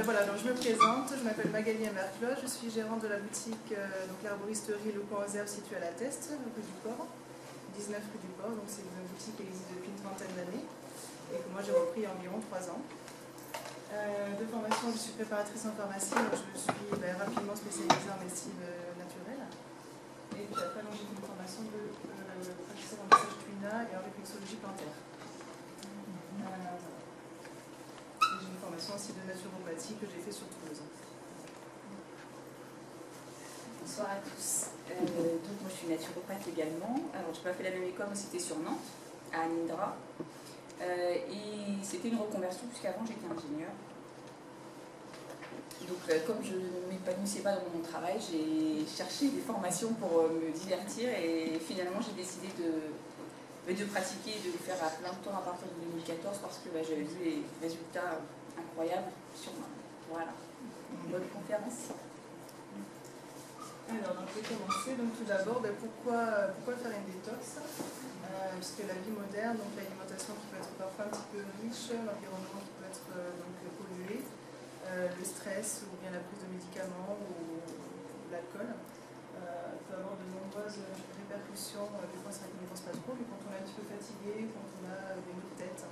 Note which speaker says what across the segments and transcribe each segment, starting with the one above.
Speaker 1: voilà, donc je me présente, je m'appelle Magali Merclos, je suis gérante de la boutique donc l'arboristerie Le Coin aux Herbes située à la Teste, rue du Port, 19 rue du Port, donc c'est une boutique qui existe depuis une trentaine d'années et que moi j'ai repris il y a environ 3 ans. De formation, je suis préparatrice en pharmacie, donc je me suis rapidement spécialisée en médecine naturelle. Et puis après, j'ai fait une formation de praticienne en massage tuina et en réflexologie plantaire. J'ai une formation aussi de naturopathie que j'ai fait sur Toulouse.
Speaker 2: Bonsoir à tous. Donc moi je suis naturopathe également. Alors je n'ai pas fait la même école, mais c'était sur Nantes, à Anindra. Et c'était une reconversion puisqu'avant j'étais ingénieure. Donc comme je ne m'épanouissais pas dans mon travail, j'ai cherché des formations pour me divertir et finalement j'ai décidé de pratiquer et de le faire à plein de temps à partir de 2014 parce que j'avais vu les résultats incroyables sur moi. Voilà, une bonne conférence.
Speaker 1: Alors, donc, je vais commencer. Donc, tout d'abord, pourquoi faire une détox puisque la vie moderne, donc l'alimentation qui peut être parfois un petit peu riche, l'environnement qui peut être pollué, le stress ou bien la prise de médicaments ou l'alcool peut avoir de nombreuses répercussions. Des fois, c'est vrai qu'on n'y pense pas trop, mais quand on est un petit peu fatigué, quand on a des maux de tête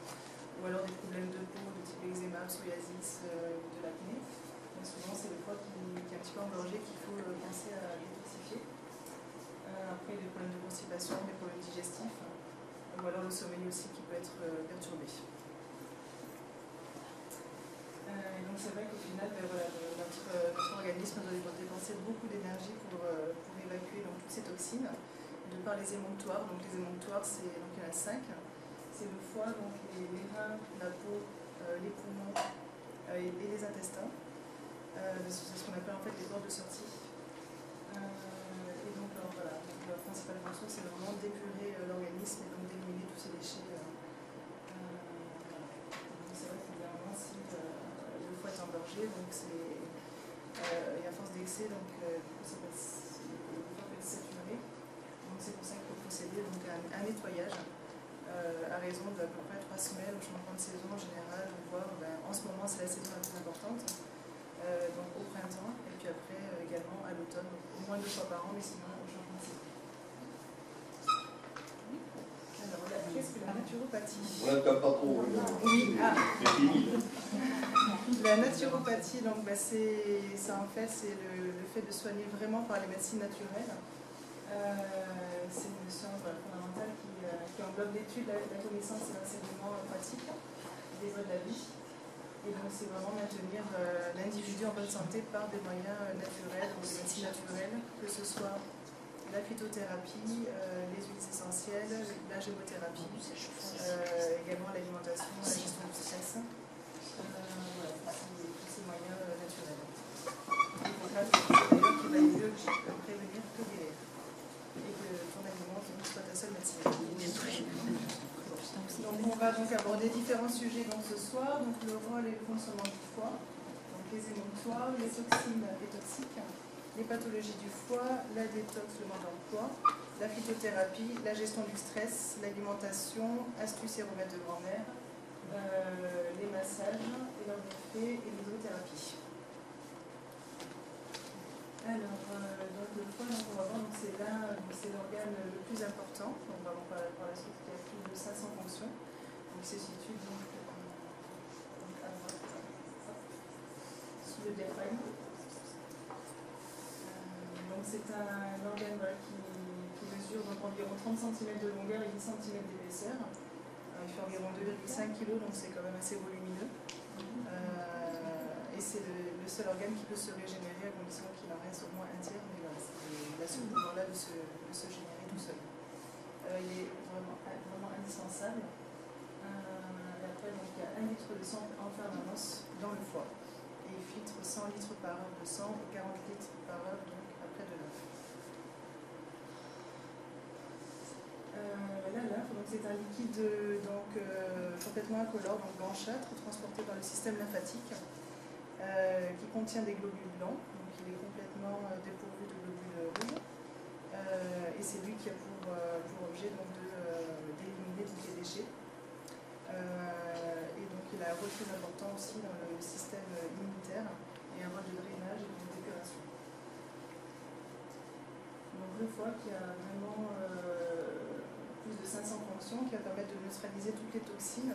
Speaker 1: ou alors des problèmes de peau de type eczéma, psoriasis, de l'acné. Souvent, c'est le foie qui est un petit peu engorgé qu'il faut penser à détoxifier. Après, des problèmes de constipation, des problèmes digestifs, ou alors le sommeil aussi qui peut être perturbé. Et donc, c'est vrai qu'au final, notre organisme doit dépenser beaucoup d'énergie pour évacuer donc, toutes ces toxines, de par les émonctoires. Donc, les émonctoires, il y en a 5. C'est le foie, donc les reins, la peau, les poumons et les intestins. C'est ce qu'on appelle en fait les portes de sortie. Et donc, voilà, donc, la principale fonction, c'est vraiment d'épurer l'organisme et donc d'éliminer tous ces déchets. C'est vrai qu'évidemment, si le foie est engorgé, donc et à force d'excès, donc le foie peut être saturé. Donc c'est pour ça qu'il faut procéder donc, à un nettoyage à raison d'à peu près 3 semaines au changement de saison en général, voire en ce moment c'est la saison la plus importante. Donc au printemps, et puis après également à l'automne, au moins 2 fois par an, mais sinon au changement de saison. Alors, qu'est-ce que la naturopathie?
Speaker 3: On n'attend pas trop.
Speaker 1: Oui, la naturopathie, donc, en fait, c'est le fait de soigner vraiment par les médecines naturelles. C'est une notion fondamentale qui englobe l'étude, la connaissance et l'enseignement pratique des voies de la vie. Et donc c'est vraiment maintenir l'individu en bonne santé par des moyens naturels, donc des médecines naturelles, que ce soit la phytothérapie, les huiles essentielles, la gémothérapie, également l'alimentation, la gestion du stress. Voilà, tous ces moyens naturels. C'est d'ailleurs qui va mieux prévenir que guérir. Et que ton aliment soit ta seule médecine. Donc on va donc aborder différents sujets donc, ce soir, donc le rôle et le fonctionnement du foie, donc les émonctoires, les toxines et toxiques, les pathologies du foie, la détox, le mode d'emploi, la phytothérapie, la gestion du stress, l'alimentation, astuces et remèdes de grand-mère, les massages et leurs bienfaits et l'hydrothérapie. Alors, donc le foie, donc, on va voir, c'est l'organe le plus important, donc on va voir par la suite qu'il y a plus de 500 fonctions, donc il se situe donc à droite, sous le diaphragme. Donc c'est un organe qui mesure donc, environ 30 cm de longueur et 10 cm d'épaisseur. Il fait environ 2,5 kg, donc c'est quand même assez volumineux. Et c'est le seul organe qui peut se régénérer à condition qu'il en reste au moins un tiers, mais voilà, il a ce pouvoir-là de se générer tout seul. Il est vraiment indispensable. Et après, donc, il y a 1 litre de sang en permanence dans le foie. Et il filtre 100 litres par heure de sang et 40 litres par heure donc, après de l'œuf. La lymphe, c'est un liquide complètement incolore, donc blanchâtre, transporté par le système lymphatique. Qui contient des globules blancs, donc il est complètement dépourvu de globules rouges, et c'est lui qui a pour objet d'éliminer tous les déchets. Et donc il a un rôle très important aussi dans le système immunitaire et un rôle de drainage et de d'épuration. Donc le foie qui a vraiment plus de 500 fonctions qui va permettre de neutraliser toutes les toxines.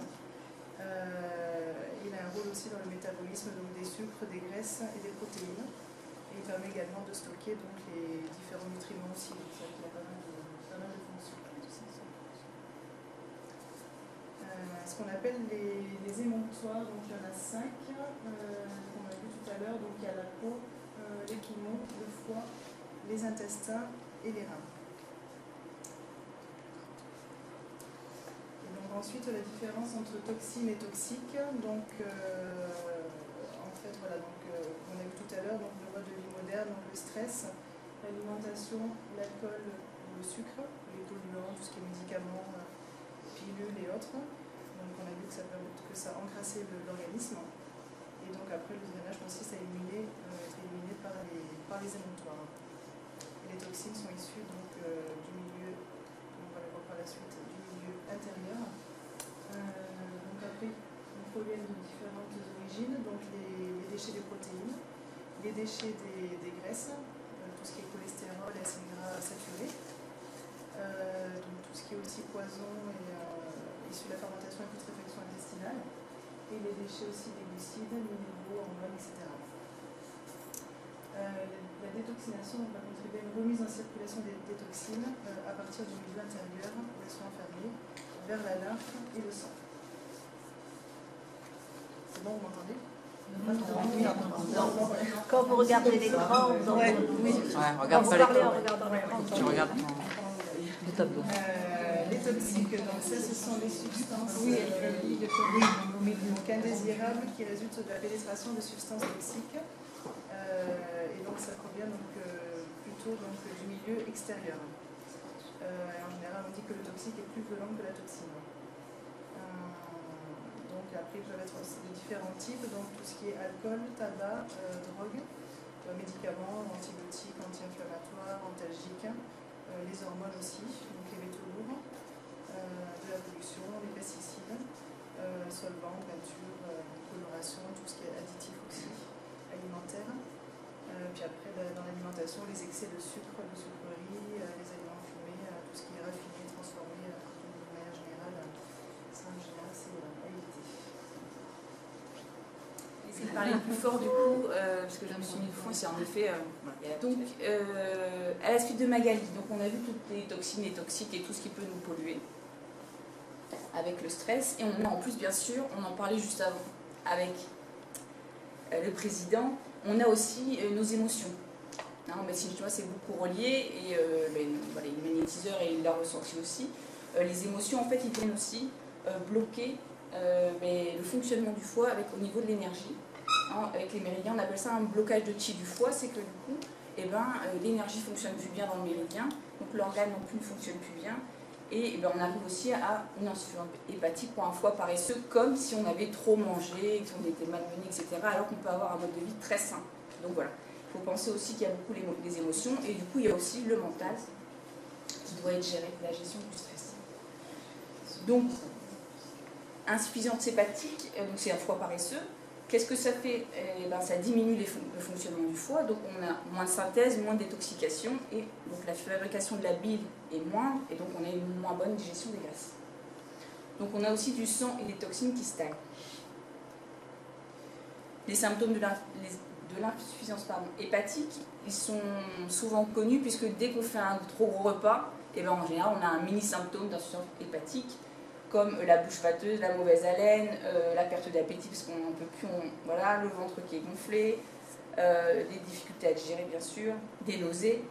Speaker 1: Il a un rôle aussi dans le métabolisme donc des sucres, des graisses et des protéines. Et il permet également de stocker donc, les différents nutriments aussi. Donc ça, il a pas mal de fonctions. Ce qu'on appelle les émonctoires, donc il y en a 5, qu'on a vu tout à l'heure. Donc il y a la peau, les poumons, le foie, les intestins et les reins. Et donc ensuite la différence entre toxines et toxiques. Donc en fait voilà, donc, on a vu tout à l'heure donc le mode de vie moderne, donc le stress, l'alimentation, l'alcool, le sucre, les polluants, tout ce qui est médicaments, pilules et autres. Donc on a vu que ça encrassait l'organisme. Et donc après le drainage consiste à être éliminé par les émonctoires. Et les toxines sont issues donc, du milieu, on va les voir par la suite, du milieu intérieur. Donc après, ils proviennent de différentes origines, donc les déchets des protéines, les déchets des graisses, tout ce qui est cholestérol et acides gras saturés, donc tout ce qui est aussi poison et issu de la fermentation et putréfaction intestinale, et les déchets aussi des glucides, minéraux, hormones, etc. La détoxination va contribuer à une remise en circulation des toxines à partir du milieu intérieur, où elles sont enfermées, vers la lymphe et le sang. C'est bon, vous m'entendez?
Speaker 3: Quand vous regardez l'écran, vous entendez.
Speaker 4: Regarde
Speaker 3: Quand
Speaker 4: pas
Speaker 3: vous parlez en regardant l'écran.
Speaker 4: Tu regardes le tableau.
Speaker 1: Les toxiques, donc ça, ce sont les substances donc indésirables qui résultent de la pénétration de substances toxiques. Et donc ça provient donc, plutôt donc, du milieu extérieur. En général, on dit que le toxique est plus violent que la toxine. Donc après, je vais mettre de différents types, donc tout ce qui est alcool, tabac, drogue, médicaments, antibiotiques, anti-inflammatoires, antalgiques, les hormones aussi, donc les métaux lourds, de la pollution, les pesticides, solvants, peinture, coloration, tout ce qui est additif aussi, alimentaire. Puis après, dans l'alimentation, les excès de sucre, de sucreries, les aliments fumés, tout ce qui est raffiné, transformé, de manière générale, ça en général c'est à éviter.
Speaker 2: Essayez de parler plus fort du coup, parce que je me suis mis le fond, c'est en effet. Donc, à la suite de Magali, donc on a vu toutes les toxines et toxiques et tout ce qui peut nous polluer avec le stress. Et on a en plus, bien sûr, on en parlait juste avant avec le président, on a aussi nos émotions. En médecine chinoise, c'est beaucoup relié et voilà, les magnétiseurs, et il l'a ressenti aussi. Les émotions, en fait, ils viennent aussi bloquer le fonctionnement du foie au niveau de l'énergie. Avec les méridiens, on appelle ça un blocage de chi du foie, c'est que du coup, l'énergie ne fonctionne plus bien dans le méridien, donc l'organe non plus ne fonctionne plus bien, et on arrive aussi à une insuffisance hépatique pour un foie paresseux, comme si on avait trop mangé, qu'on était malmené, etc., alors qu'on peut avoir un mode de vie très sain. Donc voilà, il faut penser aussi qu'il y a beaucoup les émotions, et du coup il y a aussi le mental qui doit être géré, la gestion du stress. Donc, insuffisance hépatique, donc c'est un foie paresseux. Qu'est-ce que ça fait? Ça diminue le fonctionnement du foie, donc on a moins de synthèse, moins de détoxication, et donc la fabrication de la bile est moindre, et donc on a une moins bonne digestion des graisses. Donc on a aussi du sang et des toxines qui stagnent. Les symptômes de l'insuffisance hépatique, ils sont souvent connus, puisque dès qu'on fait un trop gros repas, en général on a un mini-symptôme d'insuffisance hépatique, comme la bouche pâteuse, la mauvaise haleine, la perte d'appétit parce qu'on n'en peut plus, voilà, le ventre qui est gonflé, des difficultés à digérer bien sûr, des nausées.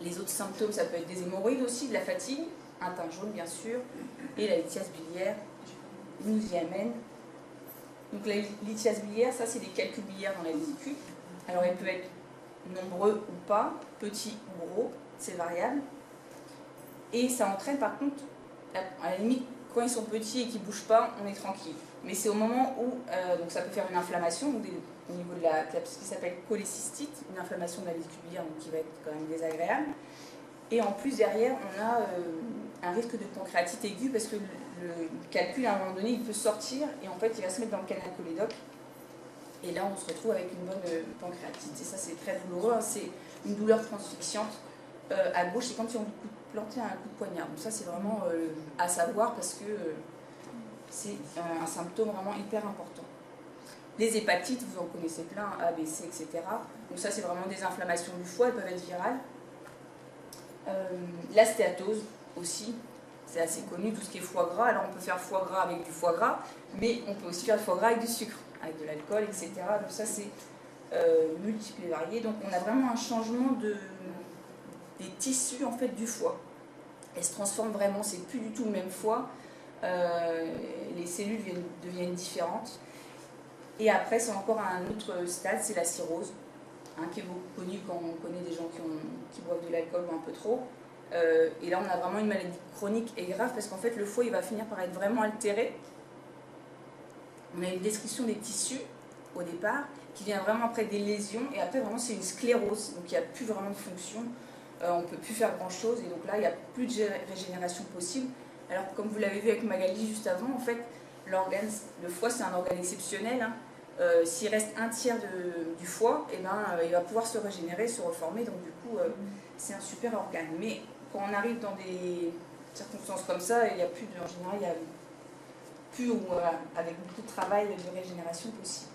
Speaker 2: Les autres symptômes, ça peut être des hémorroïdes aussi, de la fatigue, un teint jaune bien sûr, et la lithiase biliaire nous y amène. Donc la lithiase biliaire, ça c'est des calculs biliaires dans la vésicule. Alors elle peut être nombreux ou pas, petits ou gros, c'est variable. Et ça entraîne par contre, à la limite, quand ils sont petits et qu'ils ne bougent pas, on est tranquille. Mais c'est au moment où donc ça peut faire une inflammation au niveau de ce qui s'appelle cholécystite, une inflammation de la vésicule biliaire qui va être quand même désagréable. Et en plus, derrière, on a un risque de pancréatite aiguë parce que le calcul, à un moment donné, il peut sortir et en fait, il va se mettre dans le canal cholédoque. Et là, on se retrouve avec une bonne pancréatite. Et ça, c'est très douloureux. Hein. C'est une douleur transfixiante à gauche. C'est comme si on plantait un coup de poignard. Donc ça, c'est vraiment à savoir parce que c'est un symptôme vraiment hyper important. Les hépatites, vous en connaissez plein, A, B, C, etc. Donc ça, c'est vraiment des inflammations du foie. Elles peuvent être virales. La stéatose aussi. C'est assez connu, tout ce qui est foie gras. Alors, on peut faire foie gras avec du foie gras, mais on peut aussi faire foie gras avec du sucre, avec de l'alcool, etc. Donc ça, c'est multiple et varié. Donc, on a vraiment un changement des tissus, en fait, du foie. Elles se transforment vraiment, c'est plus du tout le même foie. Les cellules deviennent différentes. Et après, c'est encore un autre stade, c'est la cirrhose, hein, qui est beaucoup connue quand on connaît des gens qui boivent de l'alcool ou un peu trop. Et là, on a vraiment une maladie chronique et grave parce qu'en fait, le foie il va finir par être vraiment altéré. On a une destruction des tissus au départ qui vient vraiment après des lésions et après, vraiment, c'est une sclérose. Donc, il n'y a plus vraiment de fonction. On ne peut plus faire grand-chose et donc là, il n'y a plus de régénération possible. Alors, comme vous l'avez vu avec Magali juste avant, en fait, le foie, c'est un organe exceptionnel. Hein. S'il reste un tiers du foie, eh ben, il va pouvoir se régénérer, se reformer. Donc, du coup, c'est un super organe. Mais quand on arrive dans des circonstances comme ça, il n'y a plus en général, il n'y a plus avec beaucoup de travail de régénération possible.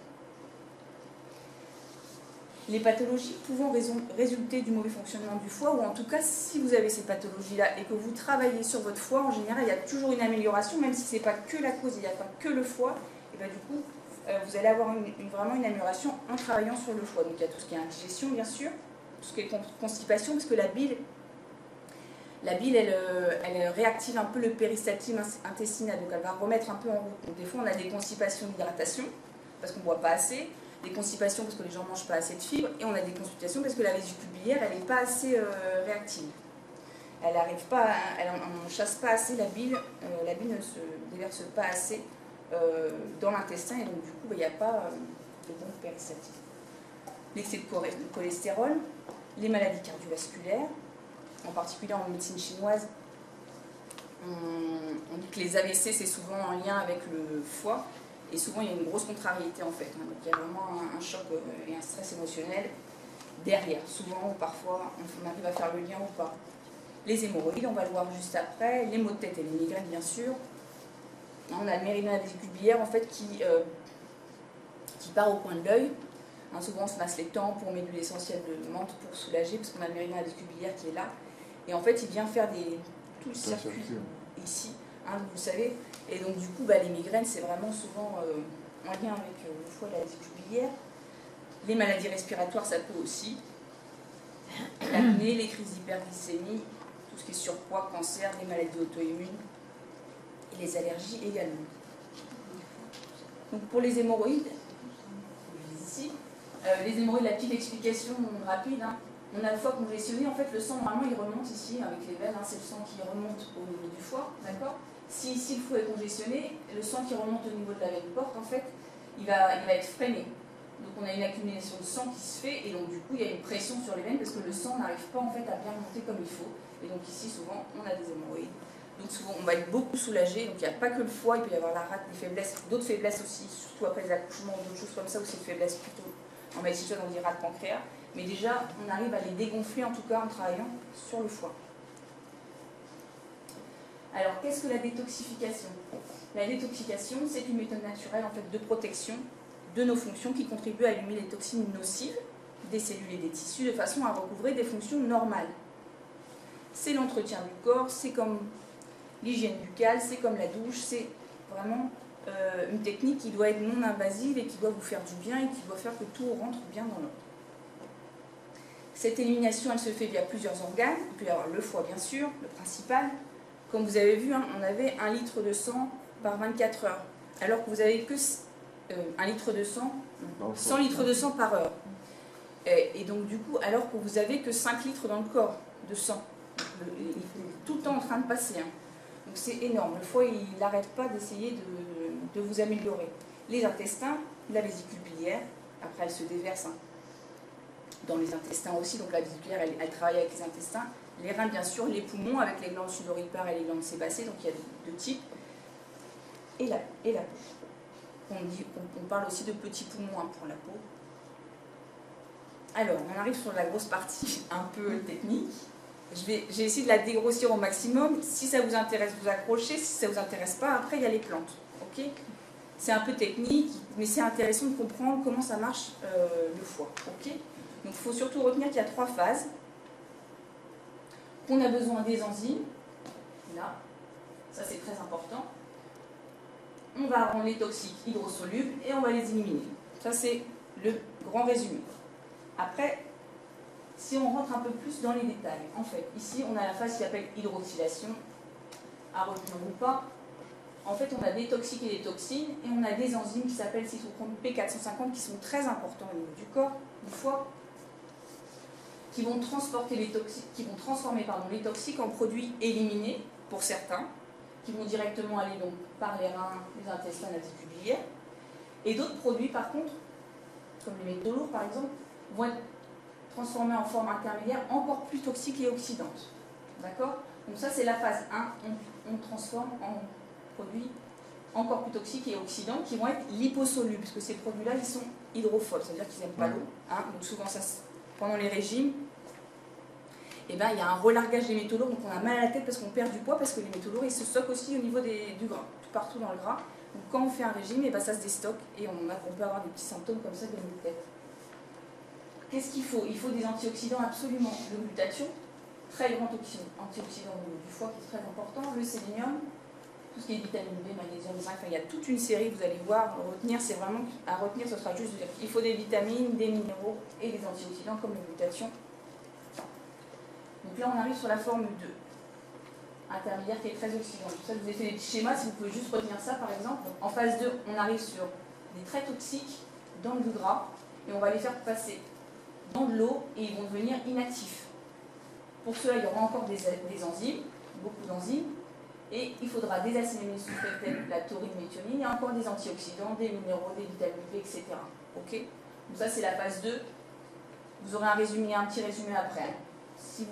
Speaker 2: Les pathologies pouvant résulter du mauvais fonctionnement du foie, ou en tout cas, si vous avez ces pathologies-là et que vous travaillez sur votre foie, en général, il y a toujours une amélioration, même si ce n'est pas que la cause, il n'y a pas que le foie, et bien du coup, vous allez avoir vraiment une amélioration en travaillant sur le foie. Donc il y a tout ce qui est indigestion, bien sûr, tout ce qui est constipation, parce que la bile, elle réactive un peu le péristaltisme intestinal, donc elle va remettre un peu en route. Donc des fois, on a des constipations d'hydratation, parce qu'on ne boit pas assez, des constipations parce que les gens ne mangent pas assez de fibres, et on a des constipations parce que la vésicule biliaire, elle n'est pas assez réactive. Elle n'arrive pas, on ne chasse pas assez la bile ne se déverse pas assez dans l'intestin, et donc du coup, il n'y a pas de bon péristaltisme. L'excès de cholestérol, les maladies cardiovasculaires, en particulier en médecine chinoise, on dit que les AVC, c'est souvent en lien avec le foie, et souvent il y a une grosse contrariété en fait. Hein. Donc il y a vraiment un choc et un stress émotionnel derrière. Souvent ou parfois on arrive à faire le lien ou pas. Les hémorroïdes, on va le voir juste après. Les maux de tête et les migraines bien sûr. On a le méridien de la vésicule biliaire en fait qui part au coin de l'œil. Hein, souvent on se masse les tempes, on met de l'huile essentielle de menthe pour soulager parce qu'on a le méridien de la vésicule biliaire qui est là. Et en fait il vient faire tout le circuit ici, hein, vous le savez. Et donc du coup, les migraines, c'est vraiment souvent en lien avec le foie et la vésicule biliaire. Les maladies respiratoires, ça peut aussi. L'acné, les crises d'hyperglycémie, tout ce qui est surpoids, cancer, les maladies auto-immunes et les allergies également. Donc pour les hémorroïdes, ici, les hémorroïdes, la petite explication rapide. Hein. On a le foie congestionné, en fait le sang normalement il remonte ici avec les veines, hein, c'est le sang qui remonte au niveau du foie, d'accord ? Si ici le foie est congestionné, le sang qui remonte au niveau de la veine porte, en fait, il va être freiné. Donc on a une accumulation de sang qui se fait, et donc du coup il y a une pression sur les veines parce que le sang n'arrive pas en fait à bien remonter comme il faut. Et donc ici souvent on a des hémorroïdes. Donc souvent on va être beaucoup soulagé, donc il n'y a pas que le foie, il peut y avoir la rate, des faiblesses, d'autres faiblesses aussi, surtout après les accouchements, d'autres choses comme ça, aussi de faiblesses plutôt en médecine chinoise, on dit rate pancréas. Mais déjà, on arrive à les dégonfler, en tout cas en travaillant sur le foie. Alors, qu'est-ce que la détoxification ? La détoxification, c'est une méthode naturelle en fait, de protection de nos fonctions qui contribue à éliminer les toxines nocives des cellules et des tissus de façon à recouvrer des fonctions normales. C'est l'entretien du corps, c'est comme l'hygiène buccale, c'est comme la douche, c'est vraiment une technique qui doit être non invasive et qui doit vous faire du bien et qui doit faire que tout rentre bien dans l'ordre. Cette élimination, elle se fait via plusieurs organes. Il peut y avoir le foie, bien sûr, le principal. Comme vous avez vu, hein, on avait 1 litre de sang par 24 heures. Alors que vous avez que 1 litre de sang, 100 litres de sang par heure. Et donc, du coup, alors que vous avez que 5 litres dans le corps de sang. Il est tout le temps en train de passer. Hein. Donc, c'est énorme. Le foie, il n'arrête pas d'essayer de vous améliorer. Les intestins, la vésicule biliaire, après, elle se déverse. Hein, dans les intestins aussi, donc la vésicule biliaire, elle travaille avec les intestins, les reins bien sûr, les poumons avec les glandes sudoripares et les glandes sébacées, donc il y a 2 types, et la peau. On parle aussi de petits poumons hein, pour la peau. Alors, on arrive sur la grosse partie un peu technique. J'ai essayé de la dégrossir au maximum. Si ça vous intéresse, vous accrochez. Si ça ne vous intéresse pas, après, il y a les plantes. Ok ? C'est un peu technique, mais c'est intéressant de comprendre comment ça marche le foie. Ok ? Donc, il faut surtout retenir qu'il y a 3 phases. Qu'on a besoin des enzymes. Là, ça c'est très important. On va rendre les toxiques hydrosolubles et on va les éliminer. Ça, c'est le grand résumé. Après, si on rentre un peu plus dans les détails, en fait, ici, on a la phase qui s'appelle hydroxylation, à retenir ou pas. En fait, on a des toxiques et des toxines, et on a des enzymes qui s'appellent cytochrome P450, qui sont très importants au niveau du corps, du foie, qui vont transporter les toxiques, qui vont transformer les toxiques en produits éliminés, pour certains, qui vont directement aller donc par les reins, les intestins, la vessie biliaire. Et d'autres produits, par contre, comme les métaux lourds par exemple, vont être transformés en forme intermédiaire encore plus toxique et oxydante. D'accord? Donc ça c'est la phase 1, on transforme en produits encore plus toxiques et oxydants qui vont être liposolubles, parce que ces produits-là ils sont hydrophobes, c'est-à-dire qu'ils n'aiment pas l'eau. Hein? Donc souvent ça, pendant les régimes, il y a un relargage des métaux lourds, donc on a mal à la tête parce qu'on perd du poids, parce que les métaux lourds ils se stockent aussi au niveau du gras, tout partout dans le gras. Donc quand on fait un régime, ça se déstocke et on peut avoir des petits symptômes comme ça de maux de tête. Qu'est-ce qu'il faut? Il faut des antioxydants absolument. Le glutathion, très grand antioxydant du foie qui est très important. Le sélénium, tout ce qui est vitamine B, magnésium, zinc, il y a toute une série, vous allez voir, c'est vraiment, à retenir, ce sera juste de dire qu'il faut des vitamines, des minéraux et des antioxydants comme le glutathion. Donc là, on arrive sur la forme 2, intermédiaire qui est très oxydante. Ça, je vous ai fait des petits schémas, si vous pouvez juste retenir ça par exemple. Donc, en phase 2, on arrive sur des très toxiques dans le gras et on va les faire passer dans de l'eau et ils vont devenir inactifs. Pour cela, il y aura encore des enzymes, beaucoup d'enzymes, et il faudra des acides aminés sulfates, la taurine, méthionine, et encore des antioxydants, des minéraux, des vitamines B, etc. Ok? Donc ça, c'est la phase 2. Vous aurez un petit résumé après. Si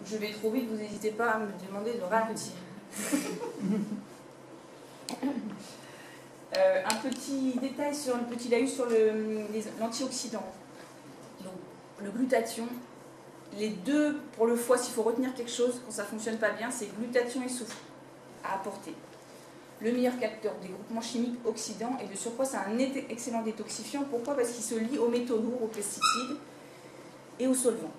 Speaker 2: je vais trop vite, vous n'hésitez pas à me demander de ralentir. Un petit détail sur le petit laïus sur l'antioxydant. Donc, le glutathion, les deux pour le foie, s'il faut retenir quelque chose quand ça ne fonctionne pas bien, c'est glutathion et soufre à apporter. Le meilleur capteur des groupements chimiques oxydants et de surcroît, c'est un excellent détoxifiant. Pourquoi? Parce qu'il se lie aux métaux lourds, aux pesticides et aux solvants.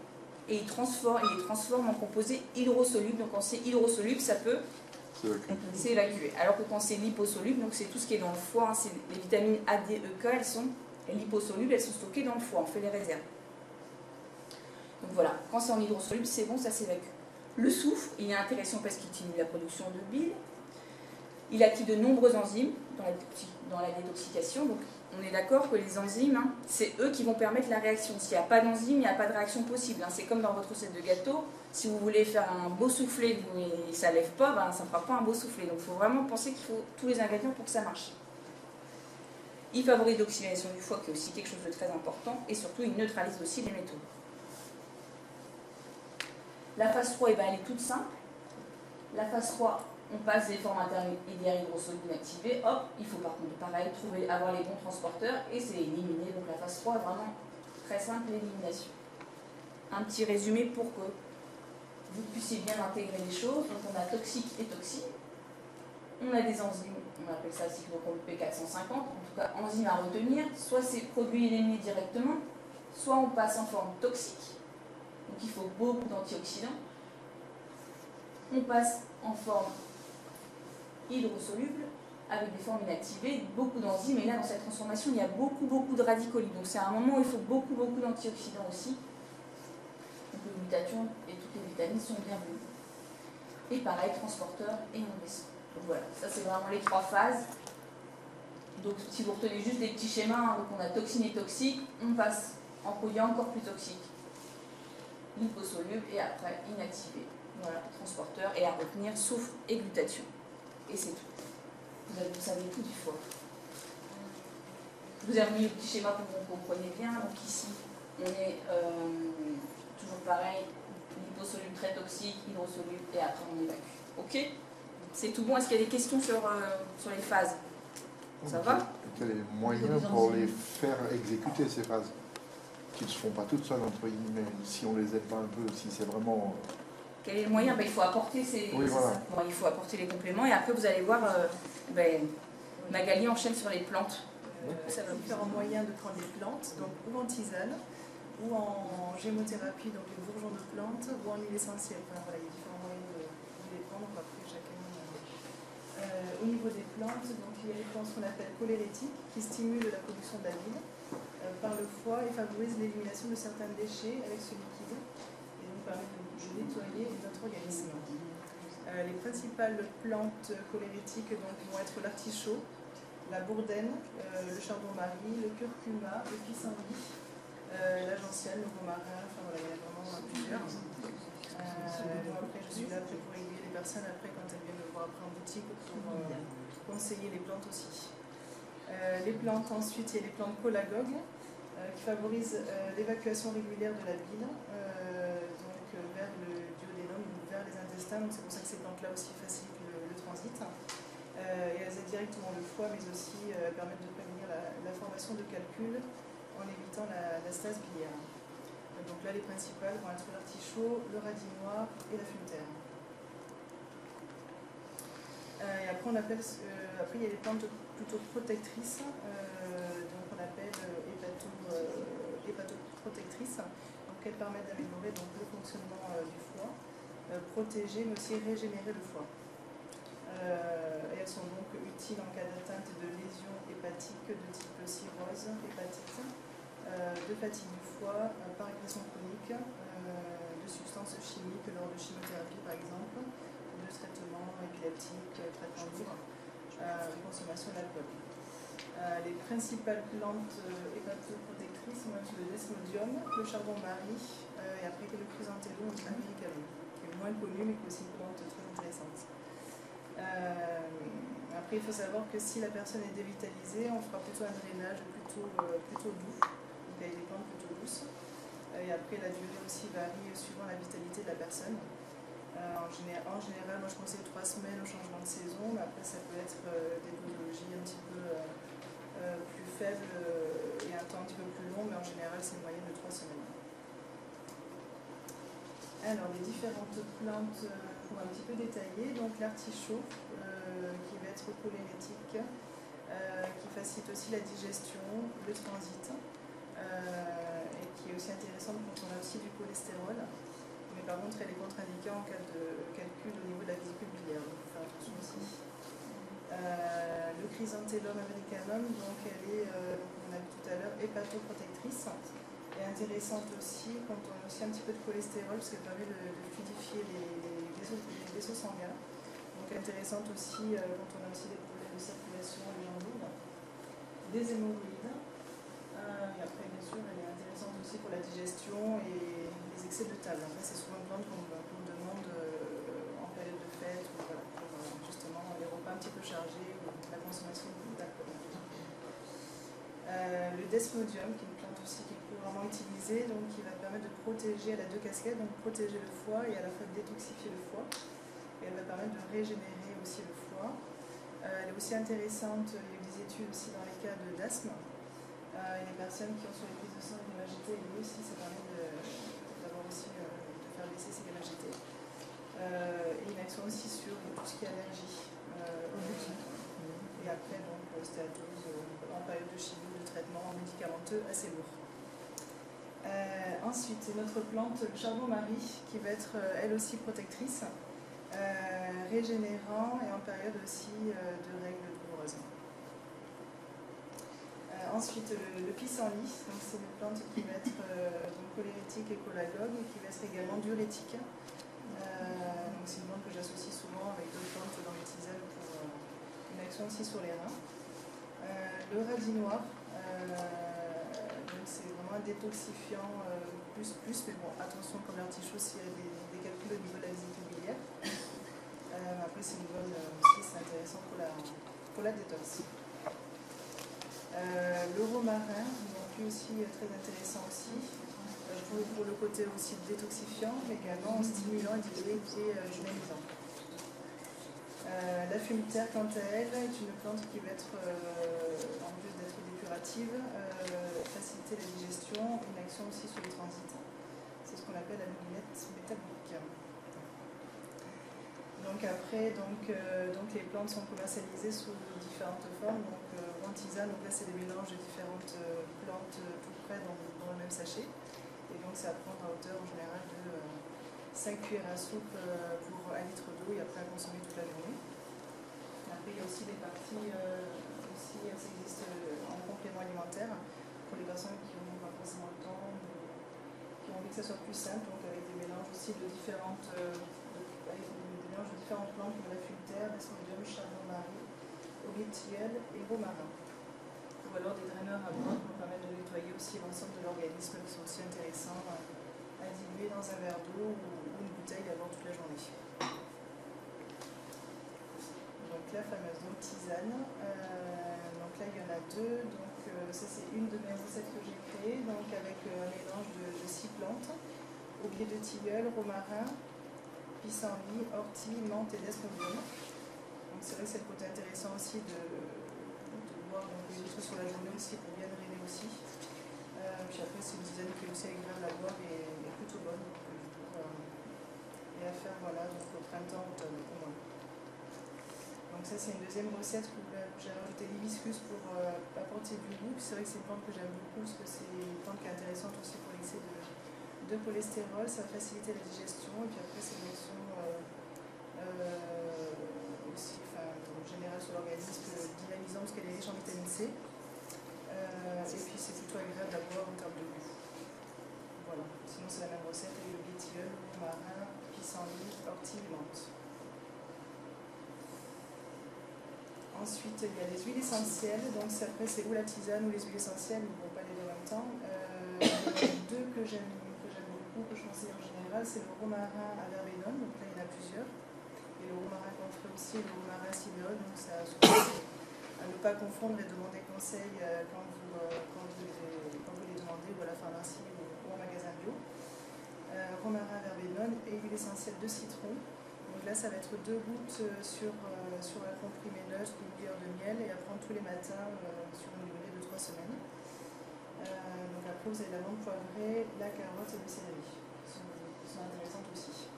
Speaker 2: Et il les transforme en composés hydrosolubles. Donc quand c'est hydrosoluble, ça peut s'évacuer. Alors que quand c'est liposoluble, donc c'est tout ce qui est dans le foie, hein, c'est les vitamines A, D, E, K, elles sont liposolubles, elles sont stockées dans le foie, on fait les réserves. Donc voilà, quand c'est en hydrosoluble, c'est bon, ça s'évacue. Le soufre, il est intéressant parce qu'il stimule la production de bile. Il active de nombreuses enzymes dans la détoxication. Donc on est d'accord que les enzymes, hein, c'est eux qui vont permettre la réaction. S'il n'y a pas d'enzyme, il n'y a pas de réaction possible. Hein. C'est comme dans votre recette de gâteau. Si vous voulez faire un beau soufflé et ça ne lève pas, ça ne fera pas un beau soufflé. Donc il faut vraiment penser qu'il faut tous les ingrédients pour que ça marche. Il favorise l'oxygénation du foie, qui est aussi quelque chose de très important. Et surtout, il neutralise aussi les métaux. La phase 3, elle est toute simple. La phase 3, on passe des formes intermédiaires hydrosolubles inactivées. Hop, il faut par contre, pareil, avoir les bons transporteurs et c'est éliminé. Donc la phase 3 est vraiment très simple, l'élimination. Un petit résumé pour que vous puissiez bien intégrer les choses. Donc on a toxique et toxine. On a des enzymes, on appelle ça cyclochrome P450, en tout cas enzymes à retenir. Soit c'est produit éliminé directement, soit on passe en forme toxique. Donc il faut beaucoup d'antioxydants. On passe en forme hydrosoluble avec des formes inactivées, beaucoup d'enzymes. Et là, dans cette transformation, il y a beaucoup de radicaux libres. Donc c'est un moment où il faut beaucoup d'antioxydants aussi. Donc le glutathion et toutes les vitamines sont bienvenues. Et pareil, transporteur et engraissant. Donc voilà, ça c'est vraiment les 3 phases. Donc si vous retenez juste des petits schémas, hein, donc on a toxine et toxique, on passe en produit encore plus toxique, liposoluble et après inactivé. Voilà, transporteur et à retenir soufre et glutathion. Et c'est tout. Vous savez tout du foie. Je vous ai remis le petit schéma pour que vous compreniez bien. Donc ici, on est toujours pareil, liposoluble très toxique, hydrosoluble et après on évacue. Ok? C'est tout bon. Est-ce qu'il y a des questions sur les phases? Ça va?
Speaker 5: Quel est le moyen pour les faire exécuter ces phases qui ne se font pas toutes seules, entre guillemets, si on les aide pas un peu, si c'est vraiment...
Speaker 2: Quel est le moyen? Il faut apporter
Speaker 5: voilà.
Speaker 2: Bon, il faut apporter les compléments et après vous allez voir, Magali enchaîne sur les plantes.
Speaker 1: Ça va différents moyens de prendre les plantes, donc ou en tisane, ou en gémothérapie, donc les bourgeons de plantes, ou en huile essentielle. Enfin, voilà, il y a différents moyens de les prendre, on va après chacun. Au niveau des plantes, donc il y a les plantes qu'on appelle cholérétiques, qui stimulent la production de la bile par le foie et favorisent l'élimination de certains déchets avec ce liquide, et donc permettent de nettoyer notre organisme. Les principales plantes cholérétiques donc, vont être l'artichaut, la bourdaine, le chardon-marie, le curcuma, le pissenlit, la gentiane, le romarin, enfin voilà, il y en a vraiment plusieurs. Moi après je suis là pour aiguiller les personnes après quand elles viennent me voir après en boutique pour conseiller les plantes aussi. Les plantes ensuite, il y a les plantes cholagogues qui favorisent l'évacuation régulière de la bile donc vers le duodénum ou vers les intestins, donc c'est pour ça que ces plantes là aussi facilitent le transit. Et elles aident directement le foie, mais aussi permettent de prévenir la formation de calculs en évitant la stase biliaire. Donc là, les principales vont être l'artichaut, le radis noir et la fume terre. Et après, après, il y a les plantes plutôt protectrices, donc on appelle hépatoprotectrices. Donc elles permettent d'améliorer le fonctionnement du foie, protéger mais aussi régénérer le foie. Et elles sont donc utiles en cas d'atteinte de lésions hépatiques de type cirrhose, hépatite, de fatigue du foie, par agression chronique, de substances chimiques lors de chimiothérapie par exemple, de traitements épileptiques, traitements lourds, consommation d'alcool. Les principales plantes hépatoprotectrices sont le desmodium, le chardon-marie et après le chrysanthellum americanum, qui est moins connu mais qui est aussi une plante très intéressante. Après, il faut savoir que si la personne est dévitalisée, on fera plutôt un drainage plutôt doux, donc avec des plantes plutôt douces. Et après, la durée aussi varie suivant la vitalité de la personne. En général, moi je conseille 3 semaines au changement de saison, mais après, ça peut être des posologies un petit peu plus faibles et un temps un petit peu plus long, mais en général, c'est une moyenne de 3 semaines. Alors, les différentes plantes qu'on va un petit peu détailler. Donc, l'artichaut, qui va être cholérétique, qui facilite aussi la digestion, le transit, et qui est aussi intéressante quand on a aussi du cholestérol. Mais par contre, elle est contre-indiquée en cas de calcul au niveau de la vésicule biliaire. Donc, il faut faire attention aussi. Le chrysanthellum americanum, donc elle est, on a vu tout à l'heure, hépatoprotectrice. Et intéressante aussi quand on a aussi un petit peu de cholestérol, parce qu'elle permet de fluidifier les vaisseaux sanguins. Donc intéressante aussi quand on a aussi des problèmes de circulation, les jambes lourdes, des hémorroïdes. Et après, bien sûr, elle est intéressante aussi pour la digestion et les excès de table. Après, c'est souvent une plante qu'on demande en période de fête, ou voilà, pour justement les repas un petit peu chargés ou la consommation d'alcool. Le desmodium, qui est une plante aussi qui est couramment utilisée, donc qui va permettre de protéger, elle a 2 casquettes, donc protéger le foie et à la fois détoxifier le foie. Et elle va permettre de régénérer aussi le foie. Elle est aussi intéressante, il y a eu des études aussi dans les cas d'asthme. Les personnes qui ont sur les prises de sang une hémagité, et lui aussi, ça permet d'avoir aussi de faire baisser ces hémagités. Et une action aussi sur tout ce qui est allergie aux gluten. Et après, donc, stéatose en période de chimie, de traitement médicamenteux assez lourd. Ensuite, c'est notre plante, le chardon-marie, qui va être elle aussi protectrice, régénérant et en période aussi de règles douloureuses. Ensuite, le pissenlit, c'est une plante qui va être cholérétique et cholagogue et qui va être également diurétique. Donc c'est une plante que j'associe souvent avec d'autres plantes dans les tisanes pour une action aussi sur les reins. Le radis noir, c'est vraiment un détoxifiant plus, mais bon, attention comme l'artichaut s'il y a des calculs au niveau de la vésicule biliaire. Après c'est une bonne aussi, c'est intéressant pour la détox. Le romarin, donc lui aussi très intéressant aussi, pour le côté aussi détoxifiant, mais également stimulant et dynamisant. La fumitaire, quant à elle, est une plante qui va être, en plus d'être dépurative, faciliter la digestion, une action aussi sur les transits. C'est ce qu'on appelle la moulinette métabolique. Donc après, les plantes sont commercialisées sous différentes formes. Donc en tisane, donc là c'est des mélanges de différentes plantes tout près dans le même sachet. Et donc c'est à prendre à hauteur en général de 5 cuillères à soupe pour 1 litre d'eau et après à consommer toute la journée. Après il y a aussi des parties, ça existe en complément alimentaire pour les personnes qui n'ont pas forcément le temps, qui ont envie que ça soit plus simple, donc avec des mélanges aussi de différentes plantes comme la fumitaire, desmodium, chardon-marie, olive tilleul et romarin. Ou alors des draineurs à bois qui vont permettre de nettoyer aussi l'ensemble de l'organisme, qui sont aussi intéressants à diluer dans un verre d'eau ou une bouteille à boire toute la journée. Donc la fameuse tisane. Donc là il y en a 2. Donc ça c'est une de mes recettes que j'ai créées, donc avec un mélange de 6 plantes, aubier de tilleul, romarin, pissenlit, ortie, menthe et desmodium. Donc c'est vrai que c'est le côté intéressant aussi de boire les litres sur la journée aussi pour bien drainer aussi. Puis après c'est une tisane qui est aussi agréable à boire et plutôt bonne. Et à faire voilà, donc au printemps, automne pour moi. Donc ça c'est une deuxième recette où j'ai rajouté l'hibiscus pour apporter du goût. C'est vrai que c'est une plante que j'aime beaucoup parce que c'est une plante qui est intéressante aussi pour l'excès de cholestérol, ça va faciliter la digestion et puis après c'est une action aussi en général sur l'organisme dynamisant parce qu'elle est riche en vitamine C et puis c'est plutôt agréable à boire en termes de goût. Voilà, sinon c'est la même recette avec le tilleul, le romarin, pissenlit, ortie et menthe. Ensuite il y a les huiles essentielles, donc après c'est ou la tisane ou les huiles essentielles, mais bon pas les deux en même temps. Il y en a 2 que j'aime beaucoup, que je conseille en général, c'est le romarin à verbenone, donc là il y en a plusieurs, et le romarin confré aussi, le romarin cinéole, donc ça à ne pas confondre et demander conseil quand vous les demandez ou à la pharmacie ou en magasin bio. Romarin à verbenone et huile essentielle de citron, donc là ça va être 2 gouttes sur un comprimé neutre, une cuillère de miel et à prendre tous les matins sur une durée de 3 semaines. Donc après vous avez la menthe poivrée, la carotte et le céleri, qui sont intéressantes aussi.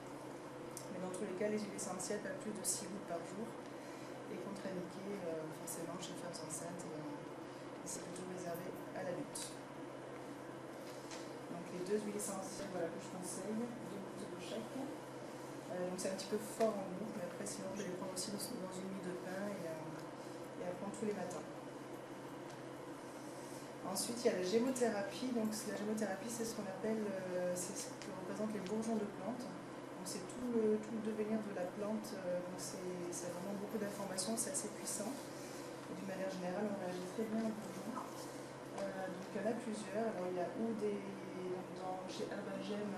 Speaker 1: Mais dans tous les cas, les huiles essentielles, pas plus de 6 gouttes par jour, et contre-indiquées forcément chez femmes enceintes, et c'est plutôt réservé à l'adulte. Donc les 2 huiles essentielles que je conseille, 2 gouttes de chaque. Donc c'est un petit peu fort en goût, mais après sinon je vais les prendre aussi dans une mie de pain et à prendre tous les matins. Ensuite, il y a la gémothérapie. Donc, la gémothérapie, c'est ce qu'on appelle, c'est ce que représentent les bourgeons de plantes. Donc, c'est tout le devenir de la plante. Donc, c'est vraiment beaucoup d'informations, c'est assez puissant. Et d'une manière générale, on réagit très bien aux bourgeons. Donc, il y en a plusieurs. Alors, il y a chez Herbagem,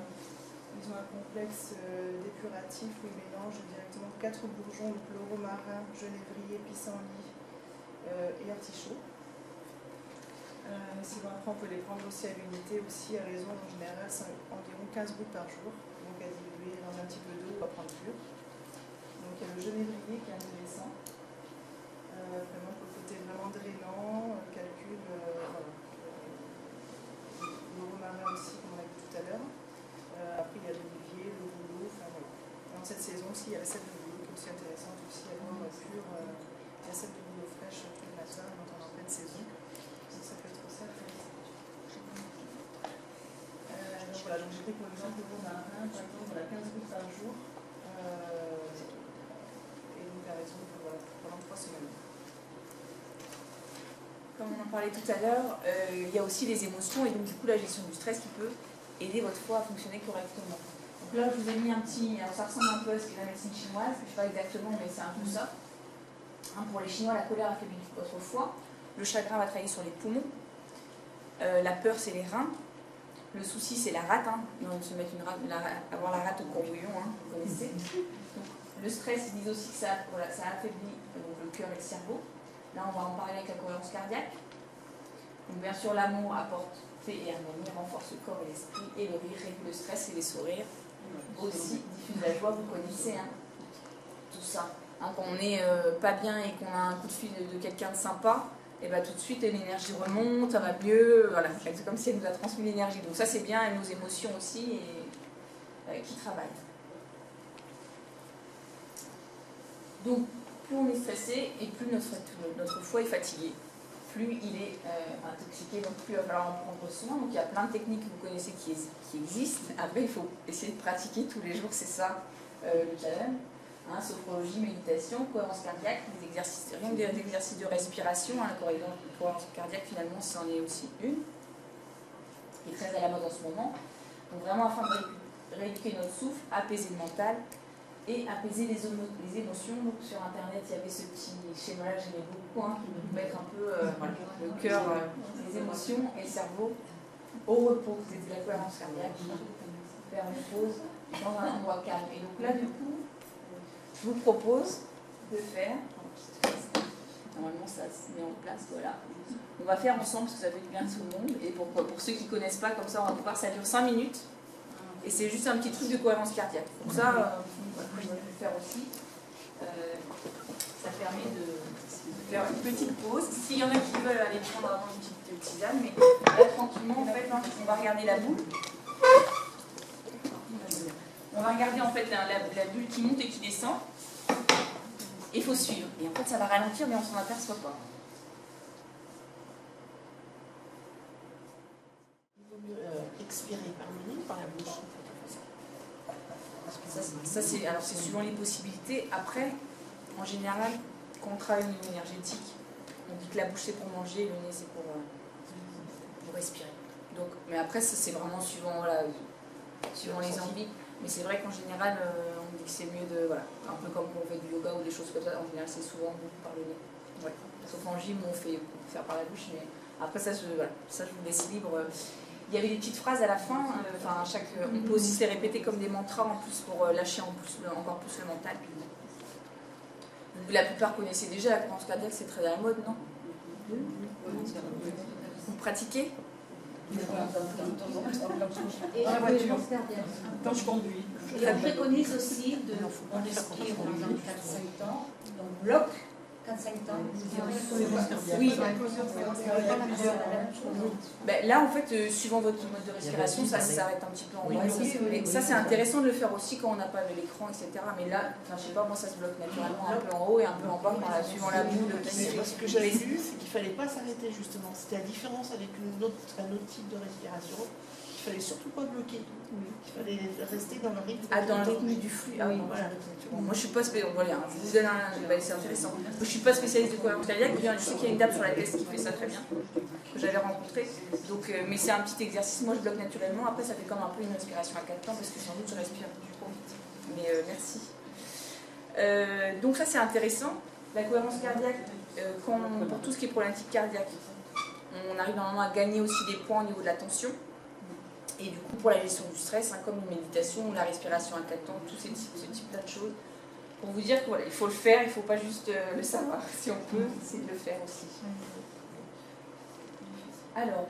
Speaker 1: ils ont un complexe dépuratif où ils mélangent directement 4 bourgeons, donc le romarin, genévrier, pissenlit et artichaut. Sinon après on peut les prendre aussi à l'unité, aussi à raison en général c'est environ 15 gouttes par jour, donc à diluer dans un petit peu d'eau ou à prendre pur. Donc il y a le genévrier qui est intéressant, vraiment pour le côté vraiment drainant, calcul, voilà. Le romarin aussi comme on a vu tout à l'heure. Après il y a l'olivier, le bouleau, enfin voilà. Dans cette saison aussi il y a la sève de bouleau qui est aussi intéressante aussi à boire pur, la sève de bouleau fraîche tous les matins quand on est en pleine saison. Ça peut être ça. Donc voilà, donc j'ai pris pour exemple le romarin, par exemple, voilà, 15 gouttes par jour, et donc à raison pendant 3 semaines.
Speaker 2: Comme on en parlait tout à l'heure, il y a aussi les émotions et donc du coup la gestion du stress qui peut aider votre foie à fonctionner correctement. Donc là je vous ai mis un petit, alors ça ressemble un peu à ce qu'est la médecine chinoise, je ne sais pas exactement mais c'est un peu ça. Pour les Chinois, la colère affaiblit votre foie. Le chagrin va travailler sur les poumons, la peur c'est les reins, le souci c'est la rate, donc se mettre avoir la rate au courbouillon, vous connaissez. Donc, le stress, ils disent aussi que ça affaiblit donc, le cœur et le cerveau. Là on va en parler avec la cohérence cardiaque. Donc bien sûr l'amour apporte paix et harmonie, renforce le corps et l'esprit, et le rire réduit le stress et les sourires. Aussi diffuse la joie, vous connaissez tout ça. Hein, quand on n'est pas bien et qu'on a un coup de fil de quelqu'un de sympa, et bah, tout de suite l'énergie remonte, ça va mieux, voilà. C'est comme si elle nous a transmis l'énergie. Donc ça c'est bien, et nos émotions aussi qui travaillent. Donc plus on est stressé et plus notre foie est fatigué, plus il est intoxiqué, donc plus il va falloir en prendre soin. Donc il y a plein de techniques que vous connaissez qui existent. Après il faut essayer de pratiquer tous les jours, c'est ça le challenge. Hein, sophrologie, méditation, cohérence cardiaque, des exercices, rien que des exercices de respiration. Hein, la cohérence cardiaque finalement c'en est aussi une, qui est très à la mode en ce moment. Donc vraiment afin de rééduquer notre souffle, apaiser le mental et apaiser les émotions. Donc sur internet il y avait ce petit schéma là que j'aimais beaucoup, hein, qui nous mettre un peu voilà, le cœur, les émotions et le cerveau au repos. C'est de la cohérence cardiaque, faire une pause dans un endroit calme. Et donc là du coup je vous propose de faire, normalement ça se met en place, voilà. On va faire ensemble parce que ça fait du bien à tout le monde. Et pour ceux qui ne connaissent pas, comme ça on va voir, ça dure 5 minutes. Et c'est juste un petit truc de cohérence cardiaque. Comme ça, vous pouvez le faire aussi. Ça permet de faire une petite pause. S'il y en a qui veulent aller prendre avant une petite tisane, mais là tranquillement, en fait, on va regarder la boule. On va regarder en fait la bulle qui monte et qui descend. Et il faut suivre. Et en fait, ça va ralentir, mais on ne s'en aperçoit pas.
Speaker 6: Il vaut mieux expirer par le nez ou par la bouche.
Speaker 2: Ça c'est suivant les possibilités. Après, en général, quand on travaille au niveau énergétique, on dit que la bouche c'est pour manger, le nez c'est pour respirer. Donc, mais après, ça c'est vraiment suivant, voilà, suivant les envies. Mais c'est vrai qu'en général, on dit que c'est mieux de, voilà, un peu comme quand on fait du yoga ou des choses comme ça, en général c'est souvent beaucoup par le nez. Ouais. Sauf en gym, on fait faire par la bouche, mais après ça, voilà, ça je vous laisse libre. Il y avait des petites phrases à la fin, on peut aussi se les répéter comme des mantras en plus pour lâcher encore plus le mental. La plupart connaissaient déjà la cohérence cardiaque, c'est très à la mode, non? Vous pratiquez?
Speaker 3: Et la cohérence cardiaque.
Speaker 6: Quand je conduis.
Speaker 3: Et on préconise aussi on respire pendant 4-5 temps, on bloque 4-5 temps.
Speaker 2: Oui. Ben, là, en fait, suivant votre mode de respiration, ça s'arrête un petit peu en haut. Mais ça, c'est intéressant de le faire aussi quand on n'a pas l'écran, etc. Mais là, je sais pas, moi, ça se bloque naturellement un peu en haut et un peu en bas, suivant la boule qui se
Speaker 6: Ce que j'avais lu, c'est qu'il ne fallait pas s'arrêter justement. C'était la différence avec un autre type de respiration. Il ne fallait surtout pas bloquer. Il fallait rester dans le rythme.
Speaker 2: Ah, dans le rythme du flux. Ah oui, voilà. Bon, moi je suis pas spécialiste. Voilà, je vous donne c'est intéressant. Moi, je suis pas spécialiste de cohérence cardiaque. Je sais qu'il y a une dame sur la test qui fait ça très bien, que j'avais rencontrée. Donc, mais c'est un petit exercice. Moi je bloque naturellement. Après, ça fait comme un peu une respiration à 4 temps parce que sans doute je respire trop vite. Mais merci. Donc ça c'est intéressant. La cohérence cardiaque, pour tout ce qui est problématique cardiaque, on arrive normalement à gagner aussi des points au niveau de la tension. Et du coup, pour la gestion du stress, comme une méditation ou la respiration à 4 temps, tout ce type-là de choses, pour vous dire qu'il voilà, faut le faire, il ne faut pas juste le savoir. Si on peut, c'est de le faire aussi. Alors,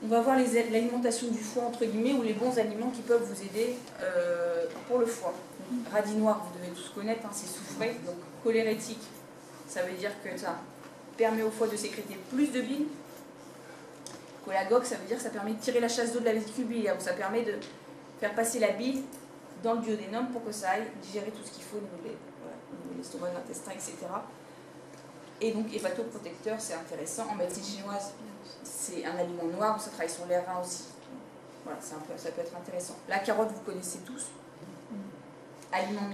Speaker 2: on va voir l'alimentation du foie, entre guillemets, ou les bons aliments qui peuvent vous aider pour le foie. Radis noir, vous devez tous connaître, hein, c'est soufré. Donc, cholérétique, ça veut dire que ça permet au foie de sécréter plus de bile. Cholagogue, ça veut dire que ça permet de tirer la chasse d'eau de la vésicule biliaire, donc ça permet de faire passer la bile dans le duodénum pour que ça aille digérer tout ce qu'il faut au niveau de l'estomac, de l'intestin, etc. Et donc hépatoprotecteur, c'est intéressant. En médecine chinoise, c'est un aliment noir, ça travaille sur les reins aussi. Voilà, ça peut être intéressant. La carotte, vous connaissez tous. Aliment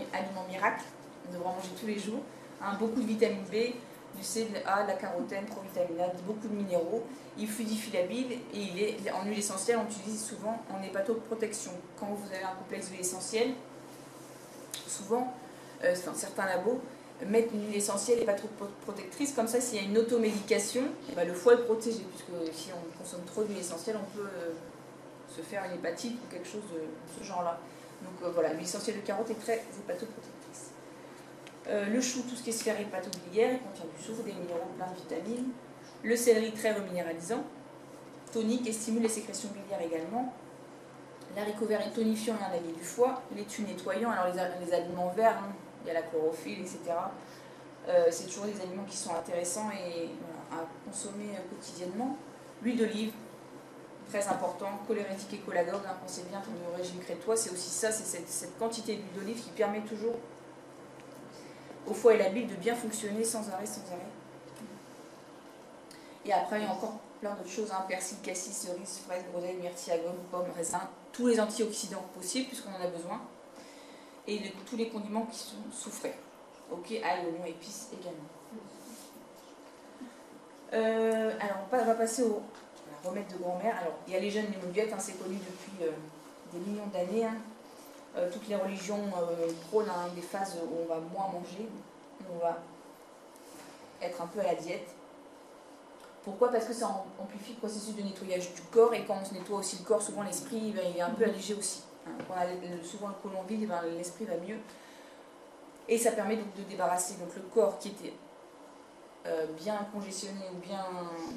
Speaker 2: miracle, on devrait en manger tous les jours. Hein, beaucoup de vitamine B, du C, de A, de la carotène, provitamine A, beaucoup de minéraux. Il fluidifie la bile et il est en huile essentielle, on l'utilise souvent en hépatoprotection. Quand vous avez un complexe d'huile essentielle, souvent, certains labos mettent une huile essentielle hépatoprotectrice, comme ça s'il y a une automédication, le foie est protégé, puisque si on consomme trop d'huile essentielle, on peut se faire une hépatite ou quelque chose de ce genre-là. Donc voilà, l'huile essentielle de carotte est très hépatoprotectrice. Le chou, tout ce qui est sphère hépatobiliaire, il contient du soufre, des minéraux, plein de vitamines. Le céleri, très reminéralisant, tonique et stimule les sécrétions biliaires également. L'haricot vert est tonifiant et un allié du foie. Laitue nettoyant, alors les aliments verts, il y a la chlorophylle, etc. C'est toujours des aliments qui sont intéressants et voilà, à consommer quotidiennement. L'huile d'olive, très important, cholérétique et cholagogue, hein, pensez bien pour le régime crétois, c'est aussi ça, c'est cette quantité d'huile d'olive qui permet toujours au foie et la bile de bien fonctionner sans arrêt, sans arrêt. Et après, il y a encore plein d'autres choses, hein, persil, cassis, cerise, fraise, groseille, myrtille, agrumes, pommes, raisins, tous les antioxydants possibles puisqu'on en a besoin, et tous les condiments qui sont soufrés. Ok, ail, oignon, épices également. Alors, on va passer au remède de grand-mère. Alors, il y a les jeûnes, les moduettes, hein, c'est connu depuis des millions d'années. Hein. Toutes les religions prônent hein, des phases où on va moins manger, où on va être un peu à la diète. Pourquoi? Parce que ça amplifie le processus de nettoyage du corps, et quand on se nettoie aussi le corps, souvent l'esprit il est un peu allégé aussi. Hein. Quand on a souvent le côlon vide, l'esprit va mieux. Et ça permet donc de débarrasser donc, le corps qui était bien congestionné ou bien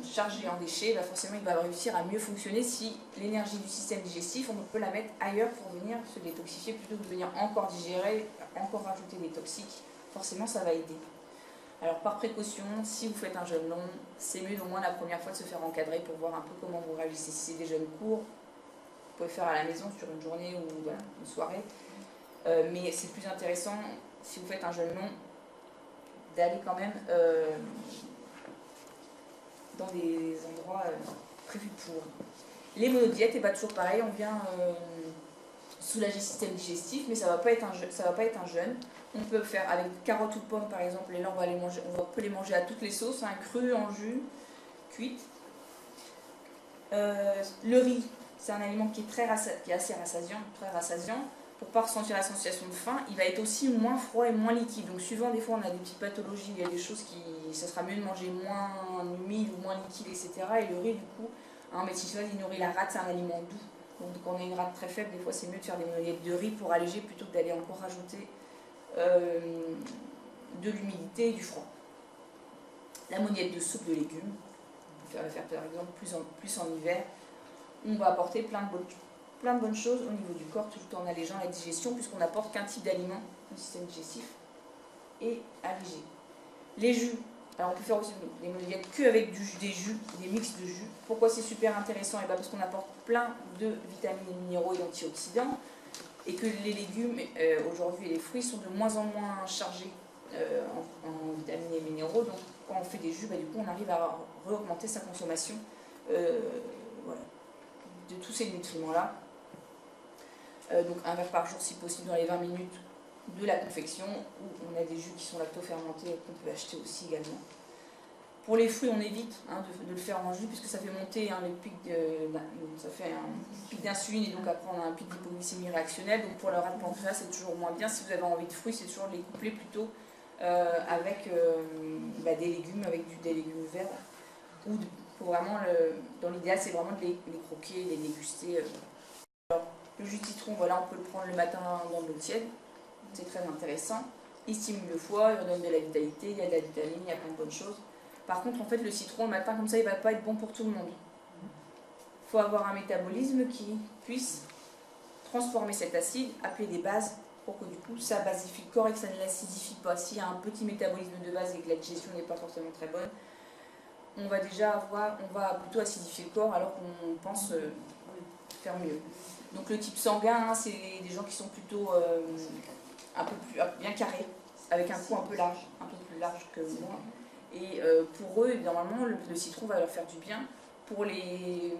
Speaker 2: chargé en déchets, bah forcément il va réussir à mieux fonctionner si l'énergie du système digestif, on peut la mettre ailleurs pour venir se détoxifier plutôt que de venir encore digérer, encore rajouter des toxiques. Forcément ça va aider. Alors par précaution, si vous faites un jeûne long, c'est mieux au moins la première fois de se faire encadrer pour voir un peu comment vous réagissez. Si c'est des jeûnes courts, vous pouvez faire à la maison sur une journée ou voilà, une soirée. Mais c'est plus intéressant, si vous faites un jeûne long, d'aller quand même dans des endroits prévus pour. Les monodiètes, et bah toujours pareil, on vient soulager le système digestif, mais ça va pas être un jeûne. On peut faire avec carottes ou pommes par exemple, et là on peut les manger à toutes les sauces, hein, crues, en jus, cuites. Le riz, c'est un aliment qui est assez rassasiant, très rassasiant. Pour ne pas ressentir la sensation de faim, il va être aussi moins froid et moins liquide. Donc suivant, des fois on a des petites pathologies, il y a des choses ça sera mieux de manger moins humide ou moins liquide, etc. Et le riz du coup, en médecine chinoise, il nourrit la rate, c'est un aliment doux. Donc quand on a une rate très faible, des fois c'est mieux de faire des monodiettes de riz pour alléger plutôt que d'aller encore rajouter de l'humidité et du froid. La moniette de soupe de légumes, on peut faire par exemple plus en hiver. On va apporter plein de bonnes choses au niveau du corps, tout en allégeant la digestion, puisqu'on n'apporte qu'un type d'aliment au système digestif et allégé. Les jus, alors on peut faire aussi des monodiettes qu'avec des jus, des mix de jus. Pourquoi c'est super intéressant? Et bien parce qu'on apporte plein de vitamines et minéraux et d'antioxydants, et que les légumes aujourd'hui et les fruits sont de moins en moins chargés en vitamines et minéraux. Donc quand on fait des jus, bah, du coup on arrive à augmenter sa consommation voilà, de tous ces nutriments-là. Donc un verre par jour si possible dans les 20 minutes de la confection, où on a des jus qui sont lacto-fermentés qu'on peut acheter aussi également. Pour les fruits, on évite de le faire en jus puisque ça fait monter les pics ça fait un pic d'insuline, et donc après on a un pic d'hypoglycémie réactionnelle. Donc pour le rat de pancréas, c'est toujours moins bien. Si vous avez envie de fruits, c'est toujours les coupler plutôt avec des légumes, des légumes verts, ou vraiment dans l'idéal c'est vraiment de les croquer, les déguster. Alors, le jus de citron, voilà, on peut le prendre le matin dans de l'eau tiède, c'est très intéressant. Il stimule le foie, il redonne de la vitalité, il y a de la vitamine, il y a plein de bonnes choses. Par contre, en fait, le citron, le matin, comme ça, il ne va pas être bon pour tout le monde. Il faut avoir un métabolisme qui puisse transformer cet acide, appeler des bases, pour que du coup, ça basifie le corps et que ça ne l'acidifie pas. S'il y a un petit métabolisme de base et que la digestion n'est pas forcément très bonne, on va plutôt acidifier le corps alors qu'on pense faire mieux. Donc le type sanguin, c'est des gens qui sont plutôt un peu plus bien carrés, avec un cou un peu plus large que moi. Et pour eux, normalement, le citron va leur faire du bien. Pour les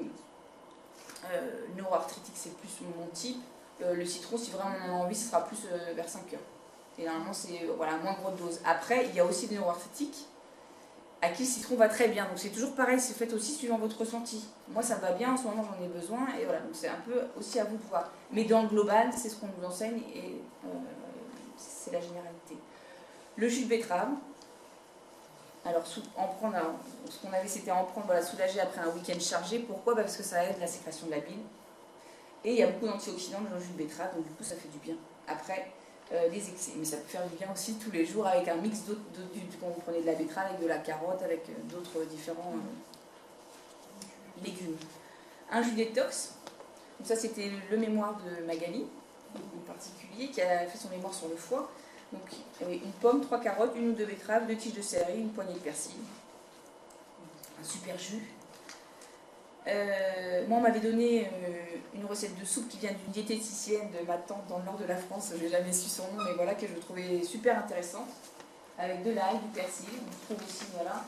Speaker 2: neuroarthritiques, c'est plus mon type. Le citron, si vraiment on en a envie, ce sera plus vers 5 heures. Et normalement, c'est voilà, moins grosse dose. Après, il y a aussi des neuroarthritiques à qui le citron va très bien. Donc c'est toujours pareil, c'est fait aussi suivant votre ressenti. Moi, ça me va bien, en ce moment, j'en ai besoin. Et voilà, donc c'est un peu aussi à vous de voir. Mais dans le global, c'est ce qu'on nous enseigne et c'est la généralité. Le jus de betterave. Alors, ce qu'on avait, c'était en prendre, voilà, soulager après un week-end chargé. Pourquoi? Parce que ça aide la sécrétion de la bile. Et il y a beaucoup d'antioxydants dans le jus de betterave, donc du coup, ça fait du bien. Après, les excès. Mais ça peut faire du bien aussi tous les jours avec un mix d'autres, quand vous prenez de la betterave, avec de la carotte, avec d'autres différents légumes. Un jus détox. Donc ça, c'était le mémoire de Magali, en particulier, qui a fait son mémoire sur le foie. Donc il y avait une pomme, 3 carottes, 1 ou 2 betteraves, 2 tiges de céleri, une poignée de persil. Un super jus. Moi, on m'avait donné une recette de soupe qui vient d'une diététicienne de ma tante dans le nord de la France. Je n'ai jamais su son nom, mais voilà, que je trouvais super intéressante. Avec de l'ail, du persil, on trouve aussi, voilà,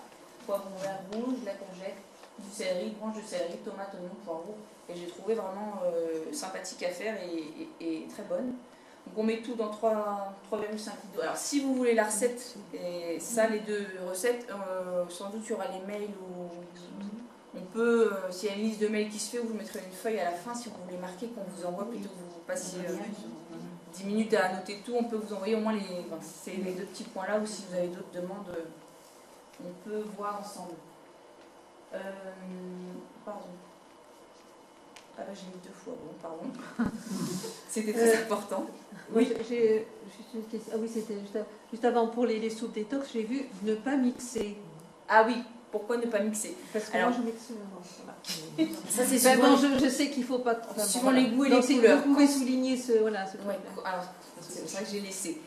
Speaker 2: poivron vert rouge, de la courgette, du céleri, branche de céleri, tomate, oignon, poireau. Et j'ai trouvé vraiment sympathique à faire et très bonne. Donc on met tout dans 3,5 litres d'eau. Alors si vous voulez la recette, et ça, les deux recettes, sans doute il y aura les mails ou... On peut, s'il y a une liste de mails qui se fait, vous mettrez une feuille à la fin si vous voulez marquer qu'on vous envoie, plutôt que vous passiez 10 minutes à noter tout, on peut vous envoyer au moins les deux petits points là, ou si vous avez d'autres demandes, on peut voir ensemble. Pardon. Ah bah j'ai mis 2 fois, bon, pardon. C'était très important.
Speaker 7: Oui, j'ai juste une question. Ah oui, c'était juste avant pour les soupes détox, j'ai vu ne pas mixer.
Speaker 2: Ah oui. Pourquoi ne pas mixer?
Speaker 7: Parce que
Speaker 2: alors,
Speaker 7: moi je mixe souvent.
Speaker 2: Ça c'est souvent.
Speaker 7: Je sais qu'il ne faut pas.
Speaker 2: Suivant les goûts et les couleurs.
Speaker 7: Vous pouvez souligner ce. Voilà,
Speaker 2: ouais, alors, c'est vrai que j'ai laissé.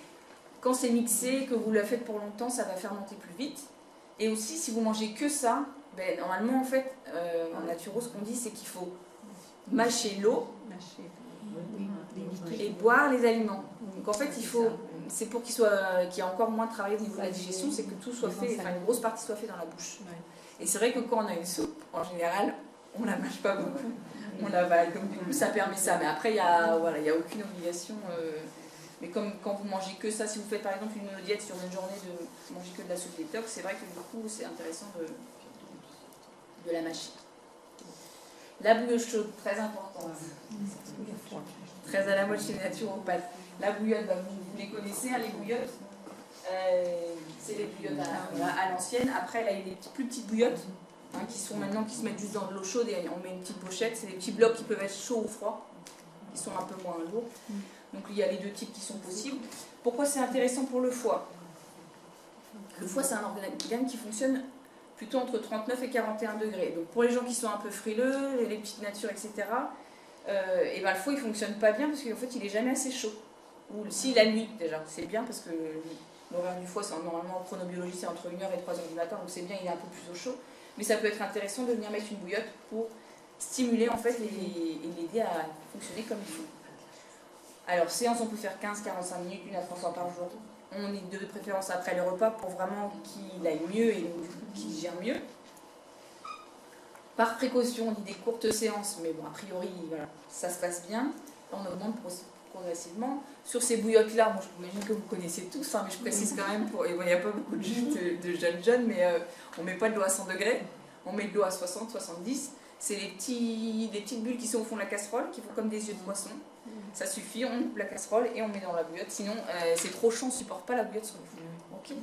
Speaker 2: Quand c'est mixé, que vous la faites pour longtemps, ça va fermenter plus vite. Et aussi, si vous mangez que ça, ben, normalement en fait, en naturo, ce qu'on dit, c'est qu'il faut mâcher l'eau et boire les aliments. Donc en fait, il faut. C'est pour qu'il y ait encore moins de travail au niveau de la digestion, c'est que tout soit fait, enfin une grosse partie soit faite dans la bouche. Et c'est vrai que quand on a une soupe, en général, on la mâche pas beaucoup, on l'avale, donc du coup ça permet ça. Mais après, il n'y a aucune obligation. Mais comme quand vous mangez que ça, si vous faites par exemple une diète sur une journée de manger que de la soupe détox, c'est vrai que du coup c'est intéressant de la mâcher. La bouillotte chaude, très importante. Très à la mode chez les naturopathes. La bouillotte, bah, vous les connaissez, hein, les bouillottes. C'est les bouillottes à l'ancienne. Après, là, il y a des plus petites bouillottes hein, qui se mettent juste dans de l'eau chaude et on met une petite pochette. C'est des petits blocs qui peuvent être chauds ou froids, qui sont un peu moins lourds. Donc il y a les deux types qui sont possibles. Pourquoi c'est intéressant pour le foie? Le foie, c'est un organe qui fonctionne plutôt entre 39 et 41 degrés. Donc pour les gens qui sont un peu frileux, les petites natures, etc., et ben le foie il fonctionne pas bien parce qu'en fait il est jamais assez chaud. Ou si la nuit déjà, c'est bien parce que l'horaire du foie, normalement en chronobiologie c'est entre 1h et 3h du matin, donc c'est bien, il est un peu plus au chaud. Mais ça peut être intéressant de venir mettre une bouillotte pour stimuler en fait et l'aider à fonctionner comme il faut. Alors séance, on peut faire 15-45 minutes, 1 à 3 fois par jour. On est de préférence après le repas pour vraiment qu'il aille mieux et qu'il digère mieux. Par précaution, on dit des courtes séances, mais bon, a priori, voilà, ça se passe bien. Là, on augmente progressivement. Sur ces bouillottes-là, moi, j'imagine que vous connaissez tous, hein, mais je précise quand même, il n'y a pas beaucoup de jeunes, mais on ne met pas de l'eau à 100 degrés, on met de l'eau à 60, 70. C'est des petites bulles qui sont au fond de la casserole, qui font comme des yeux de poisson. Ça suffit, on coupe la casserole et on met dans la bouillotte. Sinon, c'est trop chaud, on ne supporte pas la bouillotte sur le feu. Okay.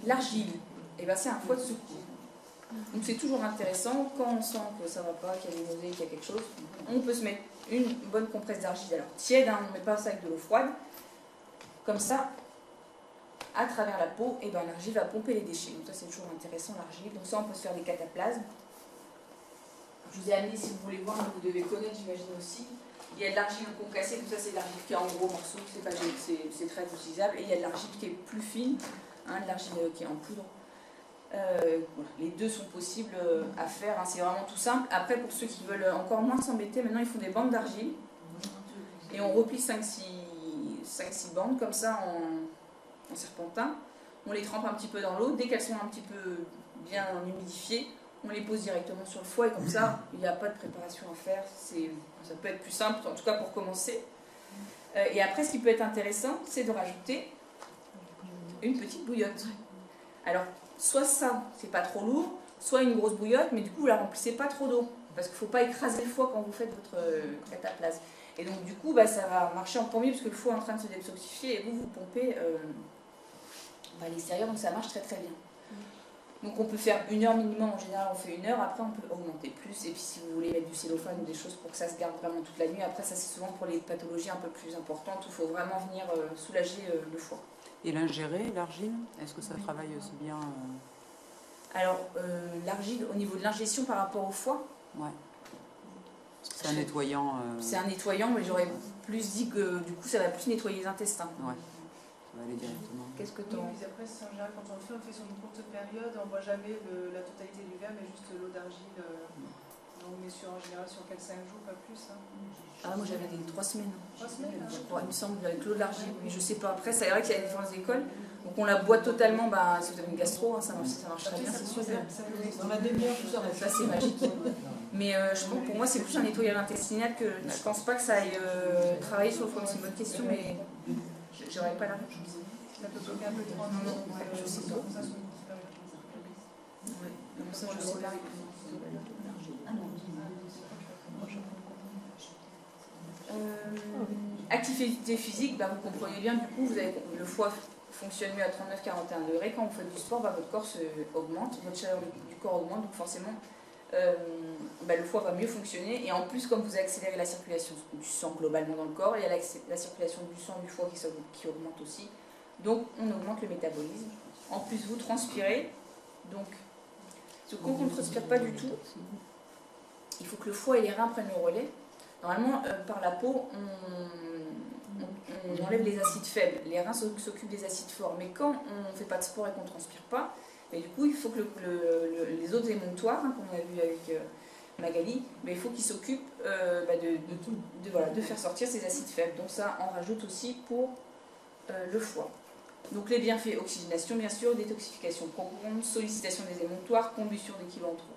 Speaker 2: L'argile, eh ben, c'est un foie de secours. Donc c'est toujours intéressant, quand on sent que ça ne va pas, qu'il y a des nausées, qu'il y a quelque chose, on peut se mettre une bonne compresse d'argile. Alors tiède, hein, on ne met pas ça avec de l'eau froide. Comme ça, à travers la peau, eh ben, l'argile va pomper les déchets. Donc ça c'est toujours intéressant, l'argile. Donc ça on peut se faire des cataplasmes. Je vous ai amené, si vous voulez voir, mais vous devez connaître, j'imagine aussi. Il y a de l'argile concassée, tout ça c'est de l'argile qui est en gros morceaux, c'est très utilisable. Et il y a de l'argile qui est plus fine, hein, de l'argile qui est en poudre. Les deux sont possibles à faire, hein, c'est vraiment tout simple. Après, pour ceux qui veulent encore moins s'embêter, maintenant ils font des bandes d'argile. Et on replie 5-6 bandes comme ça en serpentin. On les trempe un petit peu dans l'eau. Dès qu'elles sont un petit peu bien humidifiées, on les pose directement sur le foie et comme ça, il n'y a pas de préparation à faire. Ça peut être plus simple, en tout cas pour commencer. Et après, ce qui peut être intéressant, c'est de rajouter une petite bouillotte. Alors, soit ça, c'est pas trop lourd, soit une grosse bouillotte, mais du coup, vous la remplissez pas trop d'eau. Parce qu'il ne faut pas écraser le foie quand vous faites votre cataplasme. Et donc, du coup, bah, ça va marcher encore mieux parce que le foie est en train de se détoxifier et vous pompez à l'extérieur, donc ça marche très très bien. Donc on peut faire 1 heure minimum, en général on fait 1 heure, après on peut augmenter plus, et puis si vous voulez mettre du cellophane ou des choses pour que ça se garde vraiment toute la nuit, après ça c'est souvent pour les pathologies un peu plus importantes où il faut vraiment venir soulager le foie.
Speaker 4: Et l'ingérer, l'argile, est-ce que ça travaille aussi bien
Speaker 2: Alors l'argile, au niveau de l'ingestion par rapport au foie,
Speaker 4: ouais. C'est un nettoyant.
Speaker 2: C'est un nettoyant, mais j'aurais plus dit que du coup ça va plus nettoyer les intestins.
Speaker 4: Ouais, ça va aller directement.
Speaker 2: Qu'est-ce que
Speaker 1: Oui,
Speaker 2: tu en...
Speaker 1: puis après, en général, quand on le fait sur une courte période, on ne boit jamais la totalité du verre, mais juste l'eau d'argile. On met en général sur 4-5 jours, pas plus. Hein.
Speaker 2: Ah, moi j'avais des 3 semaines.
Speaker 1: 3 semaines, hein.
Speaker 2: Je crois, il me semble, avec l'eau de l'argile, mais je sais pas. Après, c'est vrai qu'il y a une différence d'école. Donc on la boit totalement, bah, si vous avez une gastro, hein, ça marche très bien, c'est sûr.
Speaker 6: Dans la demi-heure, tout ça.
Speaker 2: Ça c'est magique. Mais je pense, pour moi, c'est plus un nettoyage intestinal que je pense pas que ça aille travailler sur le fond. C'est une bonne question, mais j'aurais pas la réponse.
Speaker 1: Ça peut bloquer un peu trop.
Speaker 2: Je sais pas. Ça, je sais pas. Activité physique, bah, vous comprenez bien, du coup, le foie fonctionne mieux à 39-41 degrés. Quand vous faites du sport, bah, votre corps augmente, votre chaleur du corps augmente, donc forcément, le foie va mieux fonctionner. Et en plus, comme vous accélérez la circulation du sang globalement dans le corps, il y a la circulation du sang du foie qui augmente aussi. Donc, on augmente le métabolisme. En plus, vous transpirez. Donc, quand on ne transpire pas du tout, il faut que le foie et les reins prennent le relais. Normalement, par la peau, on enlève les acides faibles. Les reins s'occupent des acides forts. Mais quand on ne fait pas de sport et qu'on ne transpire pas, et du coup, il faut que les autres émonctoires, hein, qu'on a vu avec Magali, mais il faut qu'ils s'occupent de faire sortir ces acides faibles. Donc ça, on rajoute aussi pour le foie. Donc les bienfaits, oxygénation bien sûr, détoxification profonde, sollicitation des émonctoires, combustion des kilos en trop.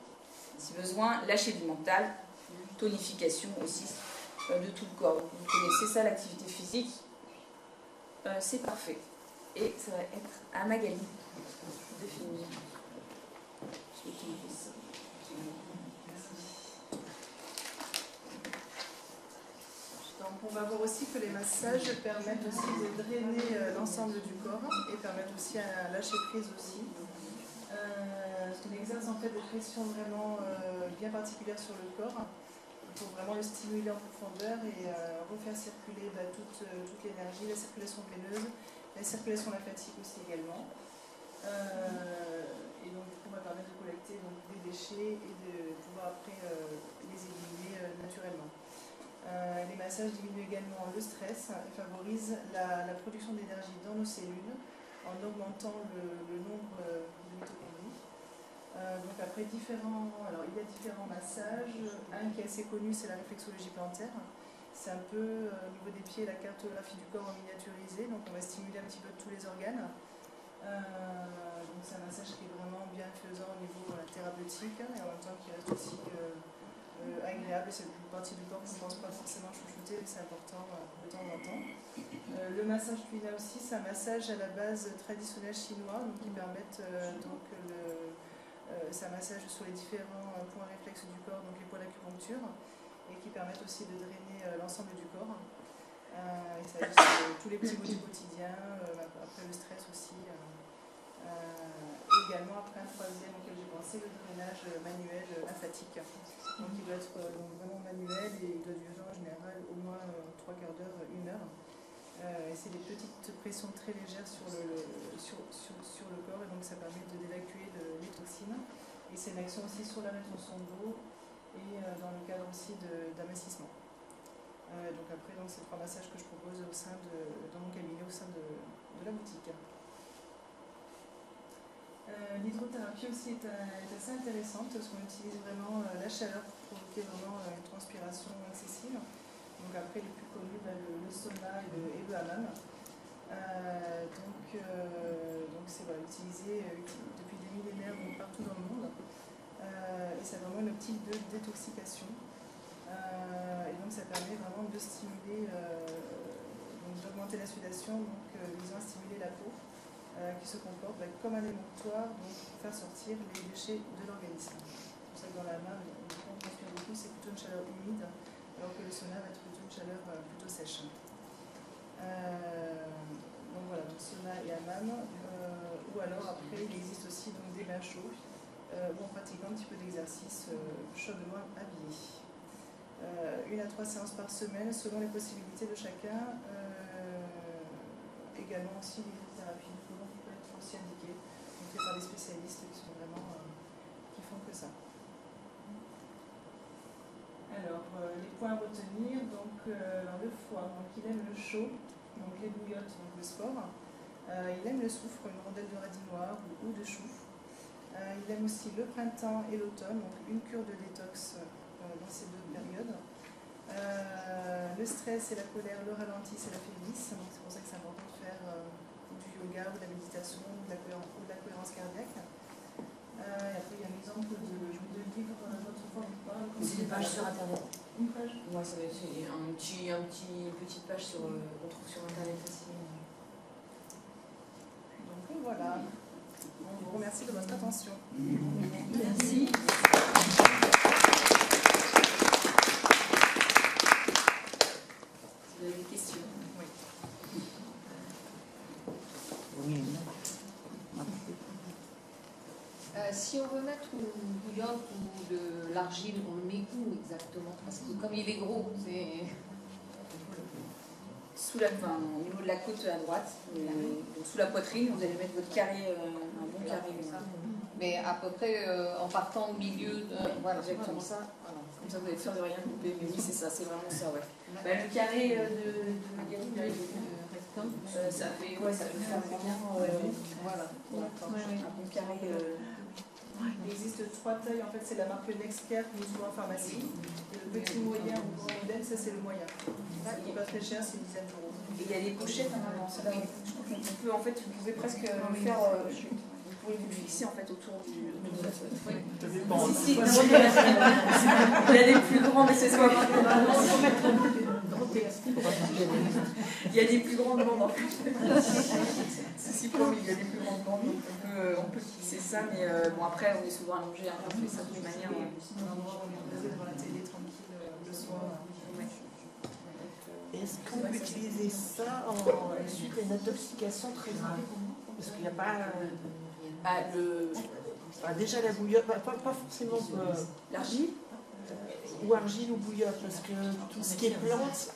Speaker 2: Si besoin, lâcher du mental, tonification aussi de tout le corps. Donc, vous connaissez ça, l'activité physique, c'est parfait. Et ça va être à Magali de finir. Je vais finir ça.
Speaker 1: Donc on va voir aussi que les massages permettent aussi de drainer l'ensemble du corps et permettent aussi un lâcher prise aussi. On exerce en fait des pressions vraiment bien particulières sur le corps pour vraiment le stimuler en profondeur et refaire circuler toute l'énergie, la circulation veineuse, la circulation lymphatique aussi également. Et donc du coup on va permettre de collecter des déchets et de pouvoir après les éliminer naturellement. Les massages diminuent également le stress et favorisent la production d'énergie dans nos cellules en augmentant le nombre de mitochondries. Donc après il y a différents massages. Un qui est assez connu, c'est la réflexologie plantaire. C'est un peu au niveau des pieds la cartographie du corps en miniaturisé, donc on va stimuler un petit peu tous les organes. Donc c'est un massage qui est vraiment bienfaisant au niveau thérapeutique et en même temps qui reste aussi agréable. C'est une partie du corps qu'on ne pense pas forcément chouchouter, mais c'est important de temps en temps. Le massage Tuina aussi, c'est un massage à la base traditionnelle chinois, donc qui permettent c'est un massage sur les différents points réflexes du corps, donc les points d'acupuncture, et qui permettent aussi de drainer l'ensemble du corps. Et ça aide tous les petits maux du quotidien, après le stress aussi. Également après un troisième auquel j'ai pensé, le drainage manuel lymphatique. Donc il doit être vraiment manuel et il doit durer en général au moins 3/4 d'heure, 1 heure. Et c'est des petites pressions très légères sur le corps et donc ça permet d'évacuer les toxines. Et c'est une action aussi sur la rétention d'eau et dans le cadre aussi d'amincissement. Donc après, c'est 3 massages que je propose dans mon cabinet au sein de la boutique. L'hydrothérapie aussi est assez intéressante parce qu'on utilise vraiment la chaleur pour provoquer vraiment une transpiration excessive. Donc après les plus connus, le sauna et le hammam. Donc c'est utilisé depuis des millénaires partout dans le monde. Et c'est vraiment une optique de détoxication. Et donc ça permet vraiment de stimuler, d'augmenter la sudation, visant à stimuler la peau. Qui se comporte comme un émonctoire pour faire sortir les déchets de l'organisme. C'est pour ça que dans la main, on transpire beaucoup, c'est plutôt une chaleur humide, alors que le sauna va être plutôt une chaleur plutôt sèche. Donc voilà, donc sauna et hammam, ou alors après il existe aussi des bains chauds, où on pratique un petit peu d'exercice chaudement habillé. 1 à 3 séances par semaine, selon les possibilités de chacun. Également aussi l'hydrothérapie. Aussi indiqué, fait par des spécialistes qui sont vraiment qui font que ça. Alors les points à retenir, donc le foie, donc il aime le chaud, donc les bouillottes, donc le sport. Il aime le soufre, une rondelle de radis noir ou de chou. Il aime aussi le printemps et l'automne, donc une cure de détox dans ces deux périodes. Le stress et la colère le ralentissent et l'affaiblissent, donc c'est pour ça que c'est important de faire du yoga ou de la méditation ou de la cohérence cardiaque. Et après, il y a un exemple de livre votre fois ou pas.
Speaker 8: C'est des pages sur internet.
Speaker 1: Une page.
Speaker 8: Ouais, ça va être petite page qu'on trouve sur internet aussi.
Speaker 1: Donc voilà. On vous remercie de votre attention.
Speaker 3: Merci.
Speaker 2: Vous avez des questions?
Speaker 6: Oui.
Speaker 8: Si on veut mettre une bouillotte ou de l'argile, on le met où exactement? Parce que comme il est gros, c'est...
Speaker 2: Au niveau de la côte à droite, donc sous la poitrine, vous allez mettre votre carré, un bon carré.
Speaker 8: Mais à peu près en partant au milieu de...
Speaker 2: Voilà, exactement ça. Voilà. Comme ça, vous êtes sûr de rien couper. Mais oui, c'est ça, c'est vraiment ça, ouais. Le carré ça fait vraiment voilà. Un bon carré.
Speaker 1: Il existe 3 tailles, en fait c'est la marque Nexpert qui est souvent en pharmacie. Et le petit moyen ou grand modèle, ça c'est le moyen. Ça qui est pas très cher, c'est une dizaine d'euros.
Speaker 2: Et il y a des pochettes normalement. Je crois qu'on peut, en fait, vous pouvez presque le faire. Vous pouvez vous fixer en fait autour du. Si, il y a des plus grands, mais c'est soit il y a des plus grandes bandes en fait. Ceci promis, il y a des plus grandes bandes, donc on peut fixer ça, mais bon après on est souvent allongé, on fait ça de toute manière.
Speaker 1: On est devant la télé tranquille le soir.
Speaker 6: Est-ce qu'on peut utiliser ça ensuite une intoxication très rapide? Parce qu'il n'y a pas... déjà la bouillotte, pas forcément
Speaker 2: l'argile
Speaker 6: ou argile ou bouillotte, parce que tout ce qui est plante,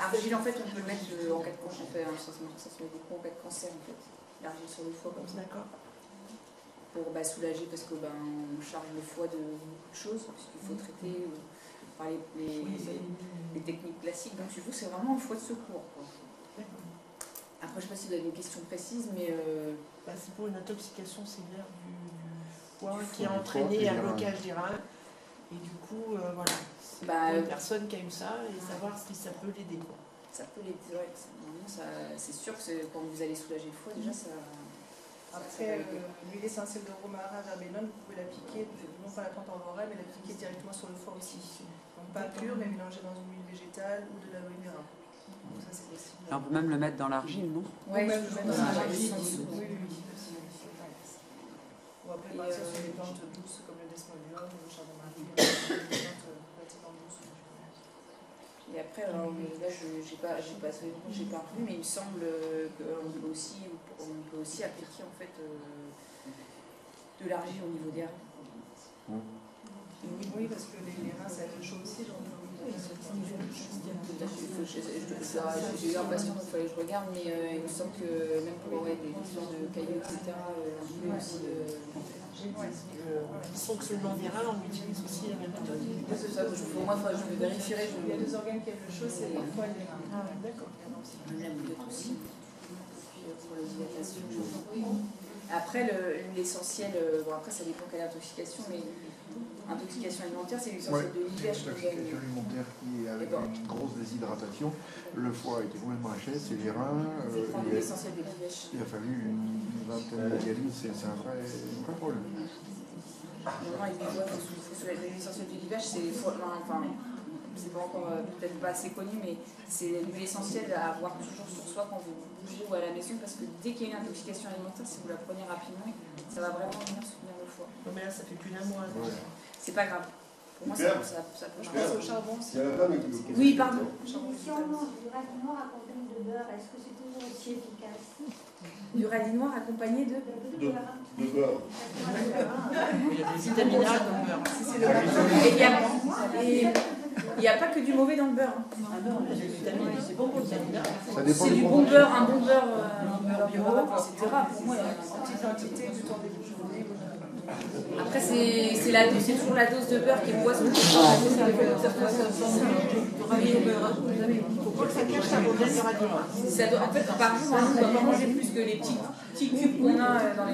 Speaker 2: argile en fait on peut le mettre en cas de cancer, ça se met beaucoup en cas de cancer en fait, l'argile sur le foie comme ça.
Speaker 6: D'accord.
Speaker 2: Pour soulager parce que on charge le foie de beaucoup de choses, puisqu'il faut traiter par les techniques classiques, donc du coup c'est vraiment un foie de secours. Après je ne sais pas si vous avez une question précise, mais...
Speaker 6: c'est pour une intoxication sévère du foie qui a entraîné un blocage des reins. Et du coup, voilà, c'est pour une personne qui a eu ça et savoir si ça peut l'aider.
Speaker 2: Ça peut l'aider, ouais. C'est sûr que quand vous allez soulager le foie, déjà ça...
Speaker 1: Après, l'huile essentielle de romarin verbenone, vous pouvez l'appliquer, non pas la plante en vorel, mais l'appliquer directement sur le foie aussi. Donc pas pur, mais mélangé dans une huile végétale ou de l'aloe vera. Donc ça c'est possible.
Speaker 4: Et on peut même le mettre dans l'argile, non?
Speaker 2: Oui, même le mettre dans l'argile.
Speaker 1: Oui. Ou après partir sur des plantes douces comme le desmodium ou le chardon-marie, des plantes relativement douces.
Speaker 2: Et après, alors, là j'ai pas revu, mais il me semble qu'on peut aussi appliquer en fait de l'argile au niveau des reins.
Speaker 1: Oui, parce que les reins ça aide chaud aussi.
Speaker 2: J'ai eu un patient, donc il fallait que je regarde, mais il me semble que même pour des histoires de cailloux, etc., on peut aussi...
Speaker 6: Fonctionnement des reins, on utilise aussi la même méthode.
Speaker 2: C'est ça, pour moi, je me vérifierai.
Speaker 1: Il y a 2 organes qui aiment le chaud, c'est le foie et les reins.
Speaker 6: D'accord.
Speaker 2: Même la bouillotte aussi. Pour la dilatation. Après, l'huile essentielle, après ça dépend quelle intoxication, mais intoxication alimentaire, c'est l'huile essentielle de l'hiver.
Speaker 5: Intoxication alimentaire qui est avec une grosse déshydratation. Le foie était complètement HS et les reins. Il a fallu une vingtaine de dialyses, c'est un vrai problème.
Speaker 2: L'huile essentielle de l'hiver, c'est pas encore peut-être pas assez connu, mais c'est l'huile essentielle à avoir toujours sur soi quand vous bougez ou à la maison, parce que dès qu'il y a une intoxication alimentaire, si vous la prenez rapidement, ça va vraiment venir soutenir le foie.
Speaker 6: Non mais là ça fait plus d'un mois.
Speaker 2: C'est pas grave. Pour moi, ça peut
Speaker 1: Au charbon,
Speaker 2: oui, pardon.
Speaker 3: Si on mange du radis noir accompagné de beurre, est-ce que c'est toujours aussi efficace?
Speaker 2: Du radis noir accompagné de
Speaker 3: beurre.
Speaker 6: Il y a des vitamines A dans le beurre.
Speaker 2: Il n'y a pas que du mauvais dans le beurre.
Speaker 6: C'est bon pour le vitamine A.
Speaker 2: C'est du bon beurre, un bon beurre bio, etc. Pour moi, il y a
Speaker 1: en petite quantité du temps des journées.
Speaker 2: Après, c'est toujours la dose de beurre qui est poison.
Speaker 6: Il faut pas que ça cache la rondelle, il y aura du moins.
Speaker 2: En fait, par jour, on ne doit pas manger plus que les petits cubes qu'on a dans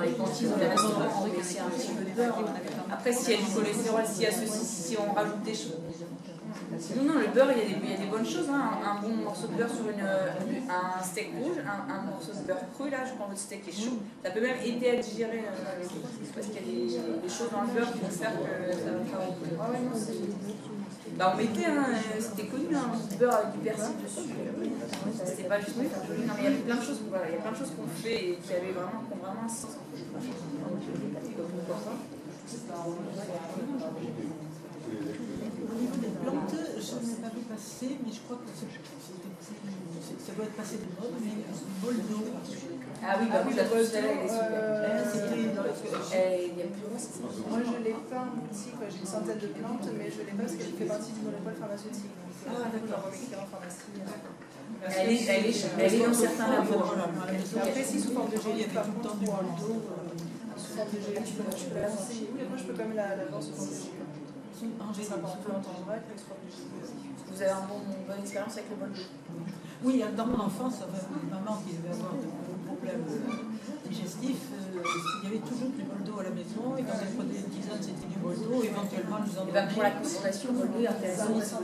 Speaker 2: les cantines ou les restaurants. On met aussi un petit peu de beurre. Après, s'il y a du cholestérol, s'il y a ceci, si on rajoute des choses. Non, le beurre, il y a des bonnes choses. Hein. Un bon morceau de beurre sur un steak rouge, un morceau de beurre cru, là, quand votre steak est chaud. Ça peut même aider à digérer, parce qu'il y a des choses dans le beurre qui vont faire que ça va faire. Ah ouais, non, bah, on mettait, c'était connu, un beurre avec du persil dessus. C'était pas juste pour faire joli. Non, mais il y a plein de choses, voilà, il y a plein de choses qu'on fait et qui ont vraiment un sens.
Speaker 9: Les plantes, je ne l'ai pas vu passer, mais je crois que ça doit être passé de mode, mais bol d'eau.
Speaker 2: Ah oui, bah oui, la bol d'eau, elle est super.
Speaker 1: Moi, je ne l'ai pas en boutique, j'ai une centaine de plantes, mais je ne l'ai pas parce qu'elle fait partie du monopole pharmaceutique.
Speaker 2: Ah, d'accord.
Speaker 1: En pharmacie.
Speaker 2: Elle est dans certains labos.
Speaker 1: Après, si sous forme de gel, par contre, pour un dos, sous forme de gel, tu peux la conseiller. Oui, après, je peux quand même la vendre sous forme de gel.
Speaker 2: Vous avez une bonne expérience avec le bol d'eau?
Speaker 9: Oui, dans mon enfance, maman qui devait avoir de gros problèmes digestifs, il y avait toujours du bol d'eau à la maison, et quand elle prenait une tisane, c'était du bol d'eau, éventuellement nous en
Speaker 2: pour la consommation, le bol d'eau est intéressant. Ça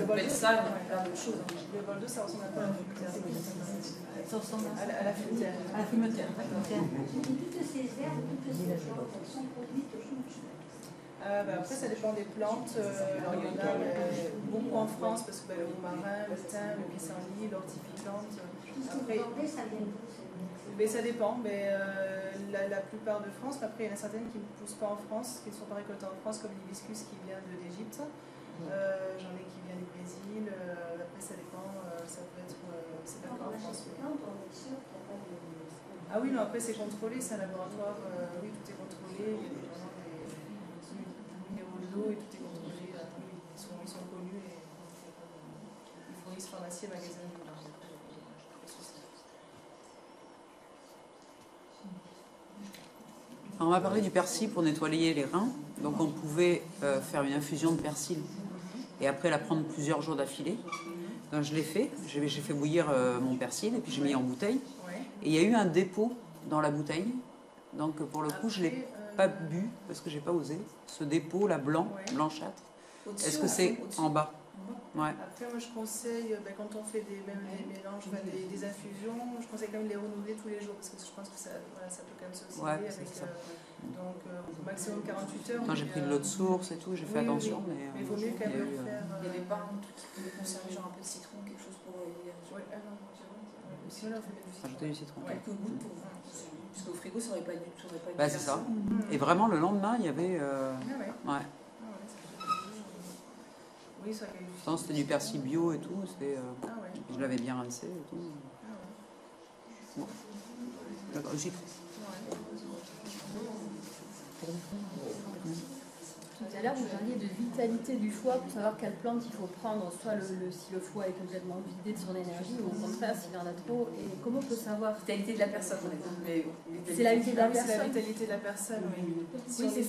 Speaker 2: peut être ça, plein de choses.
Speaker 1: Le bol d'eau, ça ressemble à quoi à la fumetière?
Speaker 9: Ça ressemble
Speaker 1: à la fumetière.
Speaker 9: À la fumetière, d'accord.
Speaker 3: Toutes ces herbes, toutes ces plantes, elles sont produites au
Speaker 1: après, ça dépend des plantes. Alors, il y en a beaucoup en France parce que le romarin, le thym, le pissenlit, l'ortie-piquante. Après, ça dépend, mais la plupart de France. Mais après, il y en a certaines qui ne poussent pas en France, qui ne sont pas récoltées en France, comme l'hibiscus qui vient d'Égypte. J'en ai qui vient du Brésil. Après, ça dépend. Ça peut être. C'est pas en France. Ah oui, non, après, c'est contrôlé. C'est un laboratoire. Oui, tout est contrôlé. Il y a et tout est contrôlé, ils sont connus et ils fournissent pharmacie et magasin.
Speaker 4: On m'a parlé du persil pour nettoyer les reins, donc on pouvait faire une infusion de persil et après la prendre plusieurs jours d'affilée. Donc je l'ai fait, j'ai fait bouillir mon persil et puis j'ai mis en bouteille. Et il y a eu un dépôt dans la bouteille, donc pour le coup je ne l'ai pas bu parce que j'ai pas osé. Ce dépôt là blanchâtre. Est-ce que c'est en bas? Ouais.
Speaker 1: Après moi je conseille quand on fait des mélanges, des infusions, je conseille quand même de les renouveler tous les jours parce que je pense que ça peut quand même s'osciller avec donc au maximum 48 heures.
Speaker 4: J'ai pris de l'eau de source et tout, j'ai fait attention.
Speaker 1: Mais il vaut mieux quand même le faire.
Speaker 2: Il n'y avait pas un truc qui pouvait conserver genre un peu de citron, quelque chose pour
Speaker 1: sinon là on fait
Speaker 4: ajouter du citron.
Speaker 2: Quelques gouttes pour parce qu'au frigo, ça n'aurait pas du tout.
Speaker 4: C'est ça. Et vraiment, le lendemain, il y avait.
Speaker 1: Oui, ça
Speaker 4: c'était du persil bio et tout. Je l'avais bien rincé et tout. Bon. D'accord, le citron.
Speaker 10: Tout à l'heure, vous parliez de vitalité du foie pour savoir quelle plante il faut prendre, soit si le foie est complètement vidé de son énergie ou au contraire s'il y en a trop. Et comment on peut savoir?
Speaker 2: Vitalité de la personne,
Speaker 10: c'est la vitalité de la personne.
Speaker 1: C'est la vitalité de la personne, oui. Si
Speaker 10: oui, c'est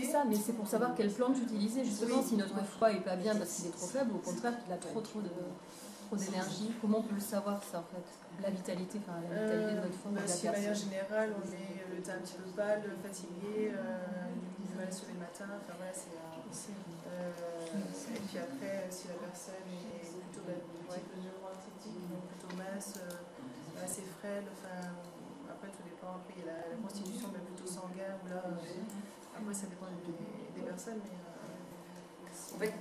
Speaker 10: ça, mais c'est pour savoir quelle plante utiliser justement si notre foie n'est pas bien parce qu'il est trop faible ou au contraire qu'il a trop d'énergie. Comment on peut le savoir ça en fait? La vitalité de notre foie.
Speaker 1: De manière générale, on est le teint un petit peu pâle, fatigué, mal sur les matins, enfin voilà, et puis après, si la personne est plutôt un petit peu neuroarthritique, donc plutôt mince, assez frêle, enfin, après tout dépend, après il y a la constitution plutôt sanguine, ou là, après ça dépend des personnes, mais...
Speaker 2: En fait,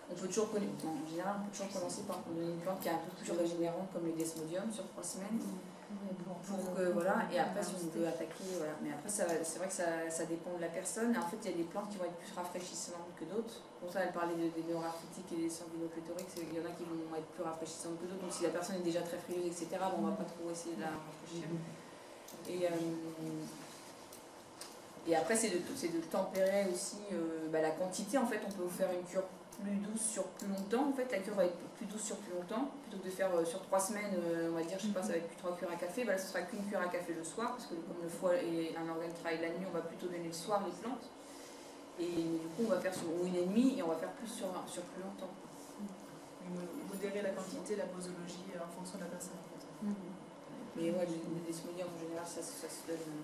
Speaker 2: on peut toujours, en général, on peut toujours commencer par une plante qui est un peu plus régénérante comme le desmodium sur 3 semaines. Pour que, voilà, et après si on peut attaquer, voilà. Mais après c'est vrai que ça dépend de la personne. Et en fait il y a des plantes qui vont être plus rafraîchissantes que d'autres. Pour ça elle parlait des neuroarthritiques et des sanguinoclétoriques, il y en a qui vont être plus rafraîchissantes que d'autres. Donc si la personne est déjà très frileuse, etc., on ne va pas trop essayer de la rafraîchir. Et après c'est de tempérer aussi la quantité. En fait on peut vous faire une cure plus douce sur plus longtemps. En fait, la cure va être plus douce sur plus longtemps. Plutôt que de faire sur 3 semaines, on va dire, je sais pas, ça va être plus 3 cures à café, ce sera qu'une cure à café le soir, parce que comme le foie est un organe qui travaille la nuit, on va plutôt donner le soir les plantes. Et du coup, on va faire sur 1 et demi et on va faire plus sur plus longtemps.
Speaker 1: Modérer la quantité, la posologie en fonction de la personne. En fait.
Speaker 2: Mais ouais, les desmodiums en général, ça se donne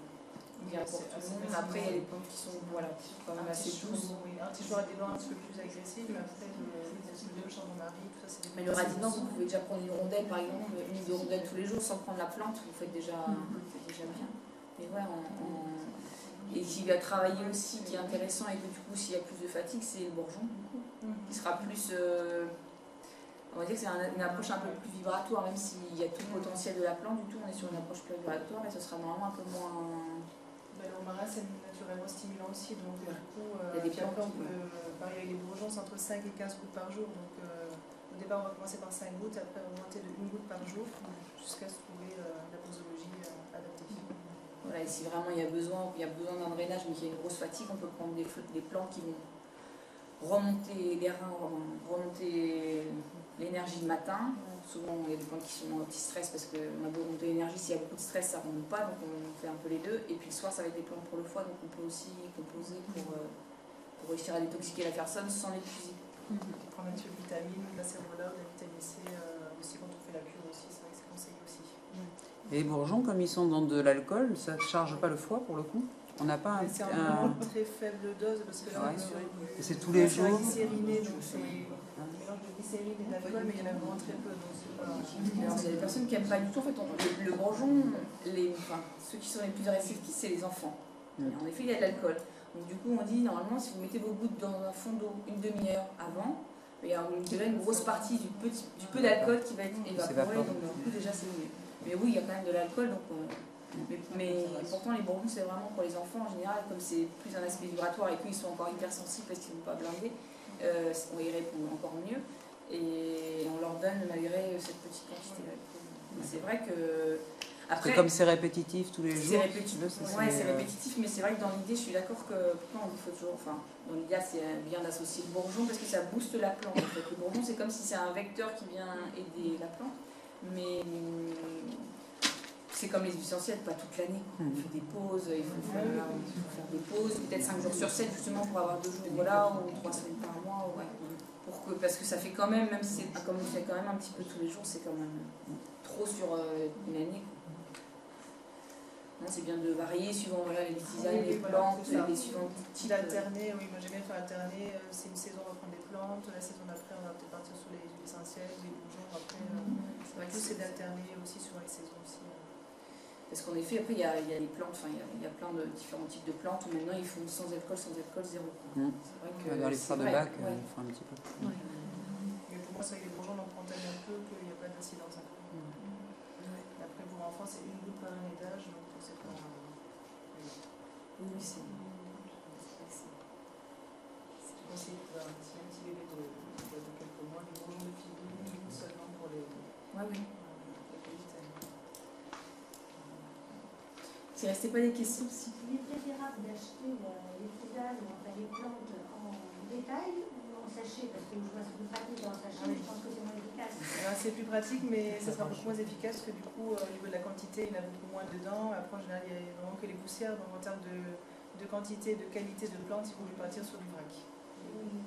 Speaker 2: bien pour tout le monde. Après, il y a les plantes qui sont quand même assez douces.
Speaker 1: Oui, un petit jour à des dents un petit peu plus agressif, mais après, le desmodium, chardon-marie, tout ça, c'est des.
Speaker 2: Mais le radinant, vous pouvez déjà prendre une rondelle, par exemple, une ou 2 rondelles tous les jours sans prendre la plante, vous faites déjà bien. Mais ouais, et qui va travailler aussi, qui est intéressant, et que du coup, s'il y a plus de fatigue, c'est le bourgeon, qui sera plus. On va dire que c'est une approche un peu plus vibratoire, même s'il y a tout le potentiel de la plante, du tout, on est sur une approche plus vibratoire, et ce sera normalement un peu moins.
Speaker 1: Le romarin, c'est naturellement stimulant aussi, donc du coup,
Speaker 2: il y a des plantes
Speaker 1: on peut varier avec les bourgeons, c'est entre 5 et 15 gouttes par jour. Donc au départ, on va commencer par 5 gouttes, après augmenter de 1 goutte par jour, jusqu'à se trouver la posologie adaptée.
Speaker 2: Voilà, et si vraiment il y a besoin d'un drainage, mais qu'il y a une grosse fatigue, on peut prendre des plantes qui vont remonter les reins, remonter l'énergie le matin. Souvent, il y a des plantes qui sont anti-stress parce qu'on a beau remonter l'énergie, s'il y a beaucoup de stress, ça ne remonte pas, donc on fait un peu les deux. Et puis le soir, ça va être des plantes pour le foie, donc on peut aussi composer pour réussir à détoxiquer la personne sans l'épuiser.
Speaker 1: Prendre un petit peu de vitamine, de la cérola, de la vitamine C, aussi quand on fait la cure aussi, c'est vrai que c'est conseillé aussi.
Speaker 4: Et les bourgeons, comme ils sont dans de l'alcool, ça ne charge pas le foie pour le coup? On n'a pas
Speaker 1: c'est un très faible dose parce que là,
Speaker 4: c'est tous les jours.
Speaker 1: C'est glycériné, donc c'est un mélange de glycérine et d'alcool, mais il y en a vraiment très peu. Donc
Speaker 2: alors, il y a des personnes qui n'aiment pas du tout. En fait, le bourgeon, ceux qui sont les plus réceptifs, c'est les enfants. En effet, il y a de l'alcool. Donc du coup, on dit, normalement, si vous mettez vos gouttes dans un fond d'eau une demi-heure avant, il y a déjà une grosse partie du peu d'alcool qui va être évaporé. Donc du coup, déjà, c'est mieux. Mais oui, il y a quand même de l'alcool. Mais pourtant, les bourgeons, c'est vraiment pour les enfants en général, comme c'est plus un aspect vibratoire et qu'ils sont encore hypersensibles parce qu'ils ne sont pas blindés, on y répond encore mieux. Et on leur donne malgré cette petite quantité d'alcool. C'est vrai que. Après,
Speaker 4: comme c'est répétitif tous les jours.
Speaker 2: C'est répétitif, c'est répétitif, mais c'est vrai que dans l'idée, je suis d'accord que il faut toujours. Enfin, dans l'idée, c'est bien d'associer le bourgeon parce que ça booste la plante. En fait. Le bourgeon, c'est comme si c'est un vecteur qui vient aider la plante, mais c'est comme les huiles essentielles, pas toute l'année. Il faut des pauses, il faut faire des pauses, peut-être 5 jours sur 7 justement pour avoir 2 jours ou 3 semaines par mois. Ouais. Parce que ça fait quand même si c'est comme on fait quand même un petit peu tous les jours, c'est quand même trop sur une année. C'est bien de varier suivant les tisanes, les plantes, les suivantes types.
Speaker 1: D'alterner, oui, moi j'aime bien faire alterner. C'est une saison, on va prendre des plantes, la saison d'après, on va peut-être partir sur les huiles essentielles, les bourgeons. Après, c'est vrai que c'est d'alterner aussi sur les saisons aussi.
Speaker 2: Parce qu'en effet, après, il y a les plantes, il y a plein de différents types de plantes où maintenant ils font sans alcool, zéro. C'est vrai que
Speaker 4: dans les fleurs de bac, ils font un petit peu.
Speaker 1: Mais pour moi, c'est vrai que les bourgeons, on en prend tellement peu qu'il n'y a pas d'incidence. Après, pour enfants, c'est 1 goutte par année d'âge, donc c'est pas.
Speaker 2: Oui, c'est
Speaker 1: conseillé pour un petit bébé de quelques mois, les bourgeons de fille seulement pour les.
Speaker 2: Oui. S'il ne restait pas des questions, si.
Speaker 3: Il est préférable d'acheter les tisanes, les plantes en détail ou en sachet? Parce que je vois c'est plus pratique en sachet, je pense que c'est moins efficace.
Speaker 1: C'est plus pratique, mais ça sera beaucoup moins efficace que du coup, au niveau de la quantité, il y en a beaucoup moins dedans. Après, en général, il n'y a vraiment que les poussières. Donc, en termes de quantité, de qualité de plantes, il faut mieux partir sur du vrac.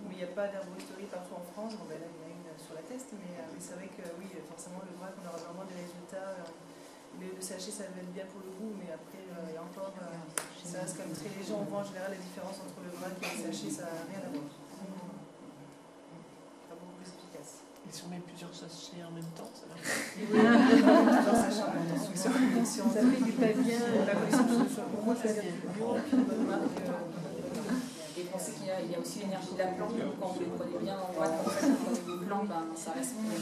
Speaker 1: Mais il n'y a pas d'herboristerie partout en France. Bon, ben là, il y en a une sur la Teste, mais c'est vrai que oui, forcément, le vrac, on aura vraiment des résultats. Le sachet, ça va être bien pour le goût, mais après, et encore, ça reste quand même très léger. On voit en général la différence entre le vrac et le sachet, ça n'a rien à voir. Pas beaucoup plus efficace.
Speaker 6: Et si on met plusieurs sachets en même temps, ça va pas.
Speaker 1: Oui, plusieurs sachets en même temps. Ça fait du pas bien. La collection, pour moi, c'est bien bio, puis une bonne marque.
Speaker 2: Et pensez qu'il y a aussi l'énergie de la plante, donc quand vous les prenez bien en vrac, en fait, quand vous plante, ça reste bon.
Speaker 1: Oui,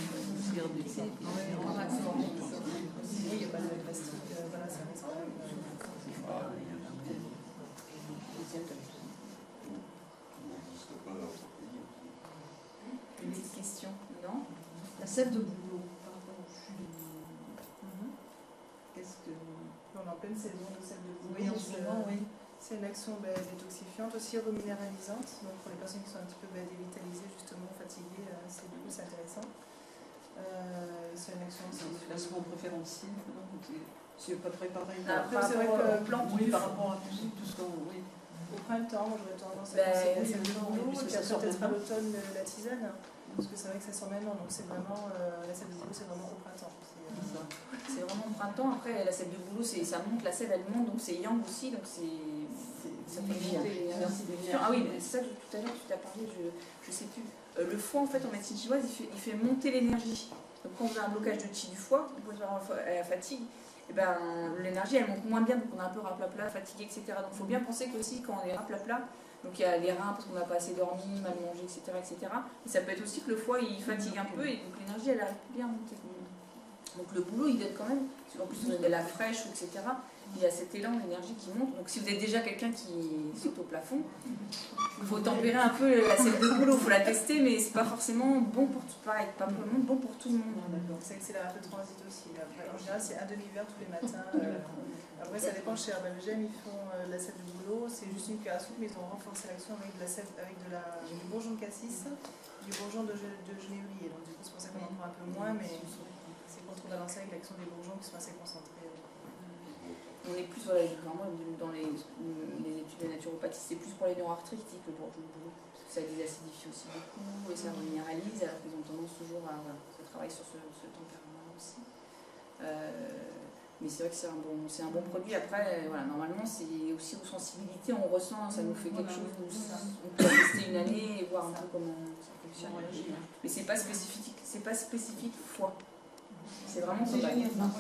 Speaker 1: il n'y a pas de plastique, voilà, ça reste quand même.
Speaker 2: Une petite question, non?
Speaker 3: La sève de bouleau, pardon.
Speaker 1: Qu'est-ce que. On est en pleine saison de sève de bouleau.
Speaker 3: Oui, en ce moment, oui.
Speaker 1: C'est une action détoxifiante, aussi reminéralisante. Donc pour les personnes qui sont un petit peu dévitalisées, justement, fatiguées, c'est intéressant. C'est une action aussi.
Speaker 9: Classement préférentiel, c'est pas très pareil.
Speaker 1: Après, c'est vrai que
Speaker 9: plan, oui, par rapport à tout ce qu'on. Oui.
Speaker 1: Au printemps, j'aurais tendance à penser que c'est le boulot, et puis peut-être à l'automne la tisane, parce que c'est vrai que ça sent maintenant, donc c'est vraiment, la sève de boulot, c'est vraiment au printemps.
Speaker 2: C'est vraiment au printemps, après la sève de boulot, ça monte, la sève elle monte, donc c'est yang aussi, donc ça fait monter. Ah oui, mais c'est ça que tout à l'heure tu t'as parlé, je sais plus. Le foie en fait en médecine chinoise, il fait monter l'énergie. Donc quand vous avez un blocage de qi du foie, on peut avoir la fatigue. Et ben, l'énergie elle monte moins bien, donc on est un peu raplapla, fatigué, etc. Donc il faut bien penser qu'aussi quand on est raplapla, donc il y a les reins parce qu'on n'a pas assez dormi, mal mangé, etc. Et ça peut être aussi que le foie il fatigue un peu et donc l'énergie elle arrive bien à monter. Donc le boulot il aide quand même, parce qu'en plus vous avez la fraîche, etc. Il y a cet élan d'énergie qui monte. Donc si vous êtes déjà quelqu'un qui saute au plafond, il faut tempérer un peu la sève de boulot, il faut la tester, mais c'est pas forcément bon pour tout, pareil, pas pour le monde, bon pour tout le monde.
Speaker 1: C'est accéléré un peu de transit aussi. Après, en général, c'est un demi-verre tous les matins. Après, ça dépend chez Herbal-Gem, ils font la sève de boulot, c'est juste une cuillère à soupe, mais ils ont renforcé l'action avec du bourgeon de cassis, du bourgeon de genévrier. Donc du coup, c'est pour ça qu'on en prend un peu moins, mais c'est contrebalancé avec l'action des bourgeons qui sont assez concentrés.
Speaker 2: On est plus, vraiment, dans les études de naturopathie, c'est plus pour les neuroarthritiques, le bourgeon de boulot. Parce que ça désacidifie aussi beaucoup et ça reminéralise, alors qu'ils ont tendance toujours à travailler sur ce tempérament aussi. Mais c'est vrai que c'est un bon produit. Après, normalement, c'est aussi aux sensibilités, on ressent, ça nous fait quelque chose, on peut tester une année et voir un peu comment ça fonctionne. Mais c'est pas spécifique foie. C'est vraiment celui-là, il est vraiment.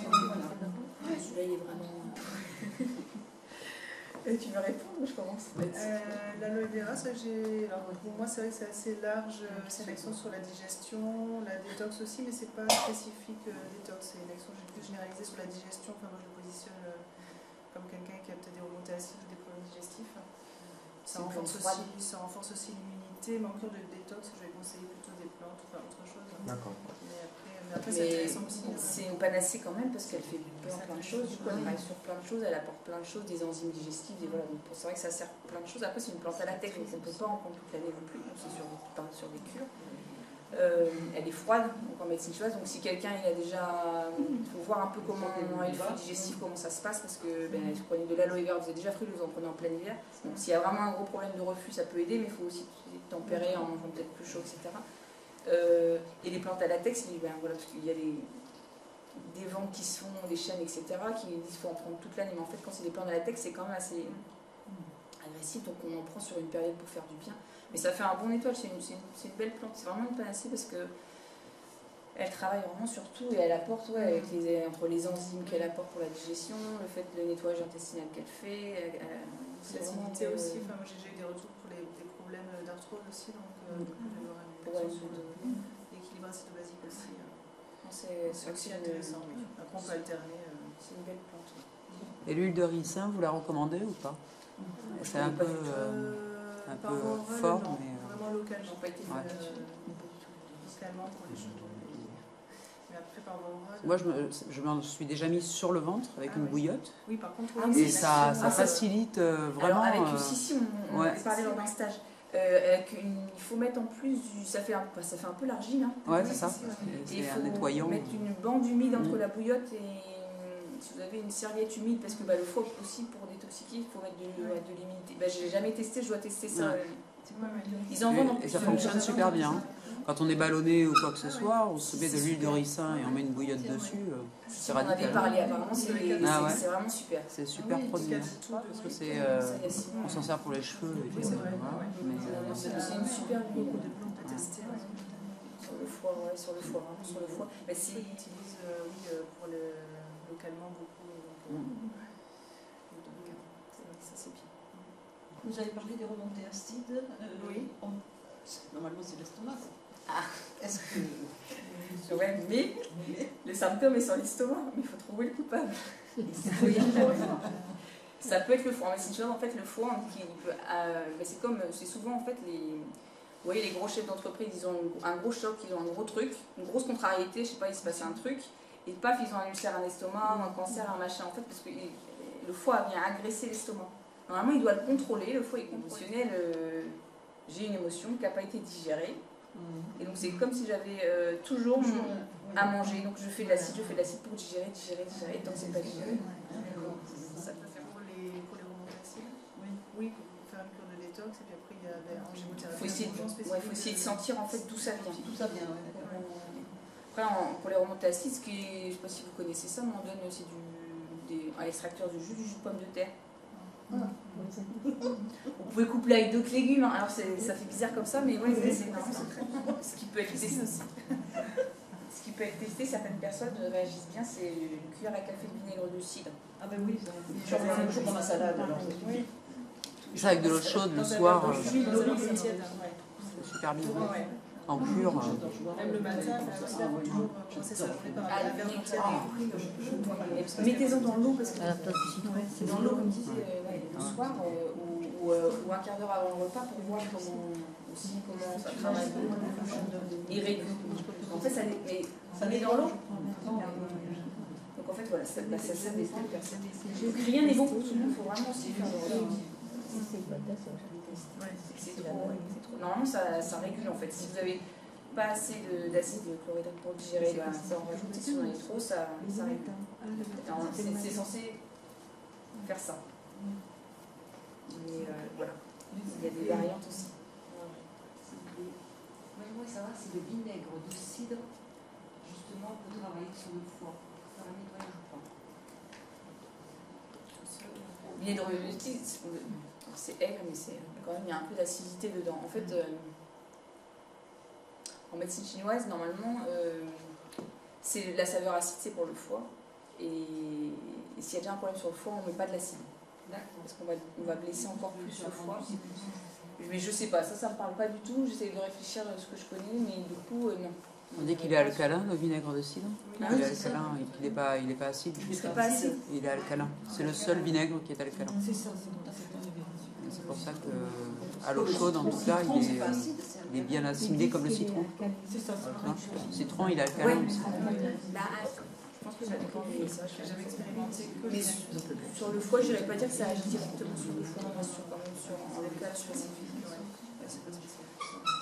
Speaker 2: Et tu veux répondre ou je commence?
Speaker 1: L'aloe vera, pour moi c'est vrai que c'est assez large, c'est une action sur la digestion, la détox aussi, mais c'est pas spécifique détox, c'est une action plus généralisée sur la digestion. Enfin, moi je le positionne comme quelqu'un qui a peut-être des remontées acides ou des problèmes digestifs. Ça renforce aussi l'immunité, mais en cours de détox, je vais conseiller plutôt des plantes, enfin autre chose.
Speaker 5: D'accord.
Speaker 1: Après, c'est intéressant aussi.
Speaker 2: C'est une panacée quand même parce qu'elle fait plein de choses. Du coup, elle travaille sur plein de choses, elle apporte plein de choses, des enzymes digestives. Et voilà, donc c'est vrai que ça sert plein de choses. Après, c'est une plante à latex, donc on ne peut pas en prendre toute l'année non plus. Donc c'est sur des cures. Elle est froide, donc en médecine chinoise. Donc si quelqu'un il a déjà, il faut voir un peu comment est le flux digestif, comment ça se passe, parce que si vous prenez de l'aloe vera, vous êtes déjà frileuse, vous en prenez en plein hiver. Donc s'il y a vraiment un gros problème de reflux, ça peut aider, mais il faut aussi tempérer en mangeant peut-être plus chaud, etc. Et les plantes à latex, parce qu'il y a des vents qui se font, des chênes, etc., qui disent qu'il faut en prendre toute l'année. Mais en fait, quand c'est des plantes à latex, c'est quand même assez agressif, donc on en prend sur une période pour faire du bien. Mais ça fait un bon nettoyage, c'est une belle plante, c'est vraiment une panacée parce que elle travaille vraiment sur tout et elle apporte, entre les enzymes qu'elle apporte pour la digestion, le fait le nettoyage intestinal qu'elle fait,
Speaker 1: l'acidité aussi. Enfin, moi j'ai eu des retours pour des problèmes d'arthrose aussi, donc pour l'équilibre acide-basique aussi. C'est aussi intéressant. Après on peut alterner.
Speaker 2: C'est une belle plante.
Speaker 4: Et l'huile de ricin, vous la recommandez ou pas? C'est un peu fort, mais
Speaker 1: vraiment localement. Localement pour les choses. Mais après par
Speaker 4: moi je m'en suis déjà mise sur le ventre avec une bouillotte.
Speaker 1: Oui, par contre,
Speaker 4: et ça facilite vraiment.
Speaker 2: Alors, avec Sissi, on a parlé lors d'un stage. Il faut mettre en plus ça fait un peu l'argile.
Speaker 4: Ouais, c'est ça.
Speaker 2: Il faut
Speaker 4: nettoyant.
Speaker 2: mettre une bande humide entre la bouillotte et si vous avez une serviette humide, parce que le foie aussi pour détoxiquer, il faut mettre de l'humidité. Je n'ai jamais testé, je dois tester ça. Ils en vendent en plus.
Speaker 4: Et ça fonctionne super bien. Quand on est ballonné ou quoi que ce soit, on se met de l'huile de ricin et on met une bouillotte dessus. C'est radical.
Speaker 2: On avait parlé, apparemment, c'est vraiment super.
Speaker 4: C'est super produit. Parce que on s'en sert pour les cheveux.
Speaker 2: C'est une super huile à tester. Sur le foie, vraiment sur le foie.
Speaker 1: Mais si ils utilisent pour localement beaucoup.
Speaker 2: Ça c'est bien.
Speaker 9: Vous avez parlé des remontées acides.
Speaker 1: Oui.
Speaker 9: Normalement c'est l'estomac.
Speaker 2: Est-ce que. Mais le symptôme est sur l'estomac, mais il faut trouver le coupable. Ça peut être le foie. Mais c'est en fait le foie qui peut. C'est souvent en fait vous voyez, les gros chefs d'entreprise, ils ont un gros choc, ils ont un gros truc, une grosse contrariété, je sais pas, il se passe un truc, et paf, ils ont un ulcère, un estomac, un cancer, un machin, en fait, parce que le foie vient agresser l'estomac. Normalement, il doit le contrôler, le foie est conditionnel. J'ai une émotion qui n'a pas été digérée. Et donc, c'est comme si j'avais toujours à manger. Donc, je fais de l'acide pour digérer, tant que c'est pas digéré.
Speaker 1: Ça peut faire pour les remontées acides. Oui, pour faire une cure de détox, et puis après, il y a des angiothérapie.
Speaker 2: Il faut essayer de sentir en fait d'où ça vient. Après, pour les remontées acides, je ne sais pas si vous connaissez ça, mais on donne c'est à l'extracteur de jus de pomme de terre. Vous pouvez coupler avec d'autres légumes, hein. Alors ça fait bizarre comme ça, mais ouais, c'est marrant. Ce qui peut être testé aussi. Ce qui peut être testé, certaines personnes réagissent bien, c'est une cuillère à café de vinaigre de cidre.
Speaker 9: Ah ben oui, toujours dans ma salade. Oui.
Speaker 4: Ça avec de l'eau chaude le soir,
Speaker 1: c'est
Speaker 4: super bien. En cure.
Speaker 1: Même le matin, toujours commencer sa journée par un verre d'eau.
Speaker 2: Mettez-en dans l'eau parce que c'est dans l'eau, comme disait le soir, ou un quart d'heure avant le repas pour voir comment ça travaille. Il régule. En fait, ça met dans l'eau. Donc en fait, voilà, ça dépend de personne. Rien n'est bon pour tout le monde, il faut vraiment aussi faire le c'est trop. Normalement, ça régule en fait. Si vous n'avez pas assez d'acide chlorhydrique pour digérer, ça en rajoute. Si vous en avez trop, ça régule. C'est censé faire ça. Mais voilà. Il y a des variantes aussi.
Speaker 8: Moi, je voudrais savoir si le vinaigre de cidre, justement, peut travailler sur le foie, faire un nettoyage ou pas.
Speaker 2: Vinaigre de cidre, c'est aigre, mais quand même, il y a un peu d'acidité dedans. En fait, en médecine chinoise, normalement, la saveur acide, c'est pour le foie. Et s'il y a déjà un problème sur le foie, on ne met pas de l'acide. Parce qu'on va blesser encore plus le foie. Mais je sais pas, ça me parle pas du tout. J'essaie de réfléchir à ce que je connais, mais du coup, non.
Speaker 4: On dit qu'il est alcalin, le vinaigre de cidre. Il est alcalin, il n'est pas acide. Il est alcalin. C'est le seul vinaigre qui est alcalin.
Speaker 9: C'est ça,
Speaker 4: c'est pour ça qu'à l'eau chaude, en tout cas, il est bien assimilé comme le citron.
Speaker 9: C'est ça,
Speaker 4: Le citron, il est alcalin aussi.
Speaker 2: Je pense que ça dépend, mais ça, je n'ai jamais expérimenté. Mais sur le foie, je n'irais pas dire que ça agit directement sur le foie, mais sur un cas spécifique.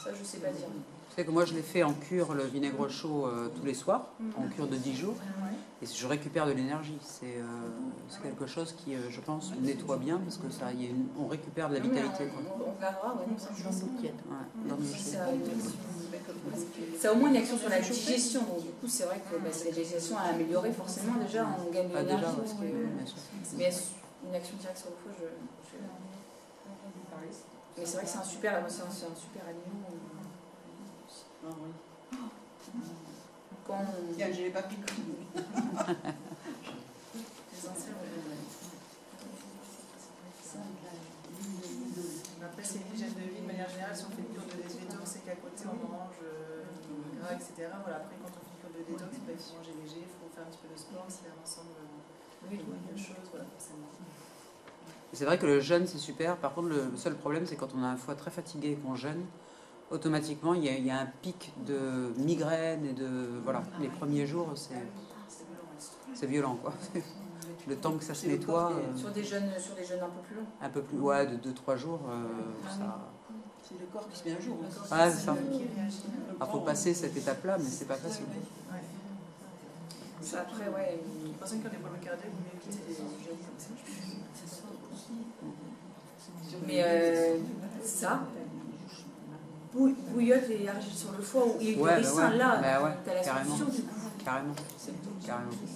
Speaker 2: Ça, je ne sais pas dire.
Speaker 4: Vous savez que moi, je l'ai fait en cure, le vinaigre chaud, tous les soirs, en cure de 10 jours. Et je récupère de l'énergie. C'est quelque chose qui, je pense, nettoie bien, parce que ça, on récupère de la vitalité.
Speaker 2: On verra,
Speaker 4: dans l'eau tiède.
Speaker 2: Ça a au moins une action sur la digestion. Donc, du coup, c'est vrai que si la digestion a amélioré, forcément, déjà, on gagne de l'énergie. Mais une action directe sur le foie, mais c'est vrai que c'est un super aliment.
Speaker 9: Tiens, je l'ai pas piqué.
Speaker 1: Après, c'est une hygiène de vie de manière générale. Si on fait une cure de détox, c'est qu'à côté on mange gras, etc. Voilà. Après, quand on fait une cure de détox, il faut manger léger, il faut faire un petit peu de sport, c'est un ensemble de choses. Voilà, forcément.
Speaker 4: C'est vrai que le jeûne, c'est super. Par contre, le seul problème, c'est quand on a un foie très fatigué et qu'on jeûne, automatiquement, il y a un pic de migraine et de... Voilà, les premiers jours, c'est violent, quoi. Le temps que ça se nettoie...
Speaker 2: Sur des jeûnes un peu plus longs.
Speaker 4: Un peu plus, ouais, de 2-3 jours, ça...
Speaker 9: C'est le corps qui se met un jour.
Speaker 4: Ouais, c'est ça. Il faut passer cette étape-là, mais c'est pas facile.
Speaker 2: Après, ouais...
Speaker 1: Les personnes qui ont des problèmes cardiaques, vous mieux quitter des jeûnes comme ça.
Speaker 2: Mais ça... bouillotte et argile sur le foie, il y a du ricin là, t'as la solution du coup.
Speaker 4: Carrément.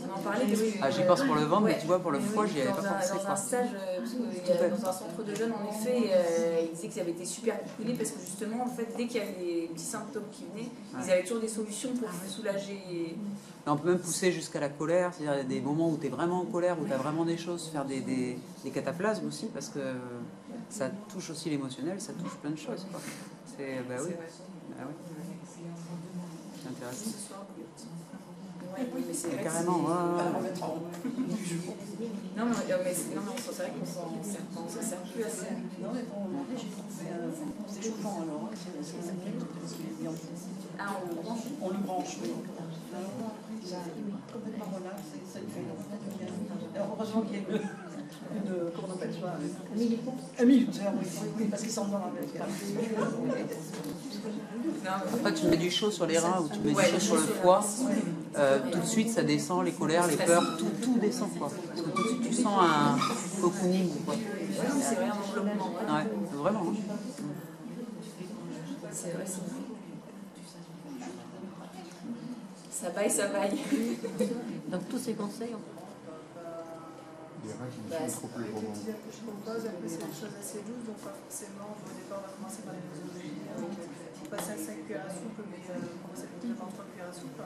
Speaker 2: On en parlait parce que...
Speaker 4: j'y pense pour le ventre, mais tu vois, pour le foie, j'y avais pas pensé.
Speaker 2: Dans un stage, dans un centre de jeunes, en effet, ils disaient qu'ils avaient été super coucouillés parce que justement, en fait, dès qu'il y avait des petits symptômes qui venaient, ils avaient toujours des solutions pour soulager.
Speaker 4: On peut même pousser jusqu'à la colère, c'est-à-dire des moments où tu es vraiment en colère, où tu as vraiment des choses, faire des cataplasmes aussi, parce que ça touche aussi l'émotionnel, ça touche plein de choses. Quoi. C'est intéressant.
Speaker 2: Oui, mais c'est
Speaker 4: carrément.
Speaker 2: Non, mais c'est vrai qu'on s'en sert plus assez.
Speaker 9: C'est chauffant alors.
Speaker 2: Ah,
Speaker 9: on le branche, oui. Complètement relax, ça lui fait. Alors, heureusement qu'il y a comment on appelle ça?
Speaker 3: Amis.
Speaker 9: Oui, parce qu'ils sont dans la
Speaker 4: Après, tu mets du chaud sur les reins ou tu mets du chaud sur le foie, tout de suite ça descend, les colères, les peurs, tout descend quoi. Parce que tout de suite tu sens un cocooning quoi.
Speaker 2: C'est vrai, un enveloppement.
Speaker 4: Ouais, vraiment. Hein.
Speaker 2: C'est vrai, c'est vrai. Ça vaille.
Speaker 7: Donc tous ces conseils.
Speaker 5: Les reins qui ne sont trop plus gros.
Speaker 1: Que je propose, après c'est des choses assez douces, donc pas forcément, au départ on va commencer par les nosologies, on passe à 5 cuillères à soupe, mais commencer peut-être par 3 cuillères à soupe. Et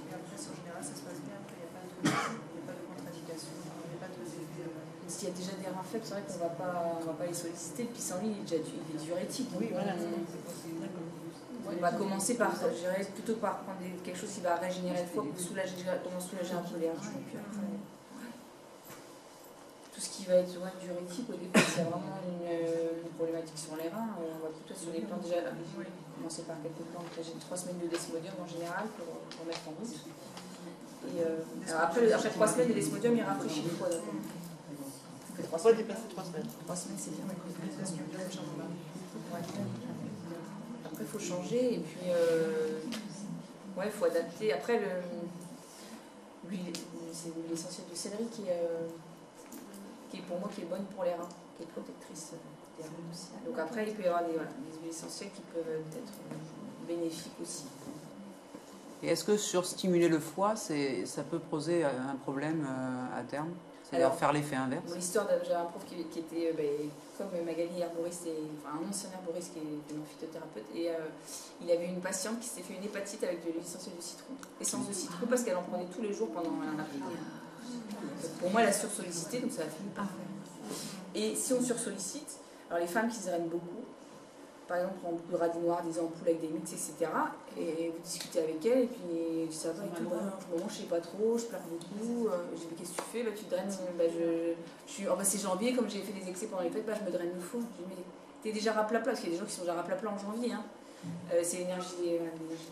Speaker 1: après, en général, ça se passe bien, après il n'y a pas de contre-indication, il n'y a pas de effet.
Speaker 2: S'il y a déjà des reins faibles, c'est vrai qu'on ne va pas les solliciter, puis sans lui, il est diurétique.
Speaker 6: Oui, voilà.
Speaker 2: On va commencer par, je dirais, plutôt par prendre quelque chose qui va régénérer le foie pour soulager un peu les reins. Tout ce qui va être diurétique, au début, c'est vraiment une problématique sur les reins. On va plutôt sur les plantes déjà commencer par quelques plantes. J'ai 3 semaines de desmodium en général pour mettre en route. Et alors après 3 semaines, le desmodium il rafraîchit le foie.
Speaker 6: Pourquoi dépasser 3 semaines?
Speaker 2: 3 semaines, c'est bien. Après, il faut changer et puis il faut adapter. Après, c'est l'huile essentielle de céleri qui est pour moi qui est bonne pour les reins, qui est protectrice des reins aussi. Donc après, il peut y avoir des huiles essentielles qui peuvent être bénéfiques aussi.
Speaker 4: Et est-ce que surstimuler le foie, ça peut poser un problème à terme? C'est-à-dire faire l'effet inverse?
Speaker 2: L'histoire, j'avais un prof qui était comme Magali, herboriste, un ancien herboriste qui est un phytothérapeute, et il avait une patiente qui s'était fait une hépatite avec de l'huile essentielle de citron. Essence de citron parce qu'elle en prenait tous les jours pendant un apéro. Pour moi, elle a sursollicité, donc ça a fini par faire. Et si on sursollicite, alors les femmes qui se drainent beaucoup, par exemple, prennent beaucoup de radis noirs, des ampoules avec des mix, etc. Et vous discutez avec elle, et puis ça va et tout. Je sais pas trop, je pleure beaucoup. Je dis, mais qu'est-ce que tu fais? Tu te draines. C'est janvier, comme j'ai fait des excès pendant les fêtes, je me draine le foie. Je dis, mais t'es déjà raplapla, parce qu'il y a des gens qui sont déjà raplapla en janvier. Hein. C'est l'énergie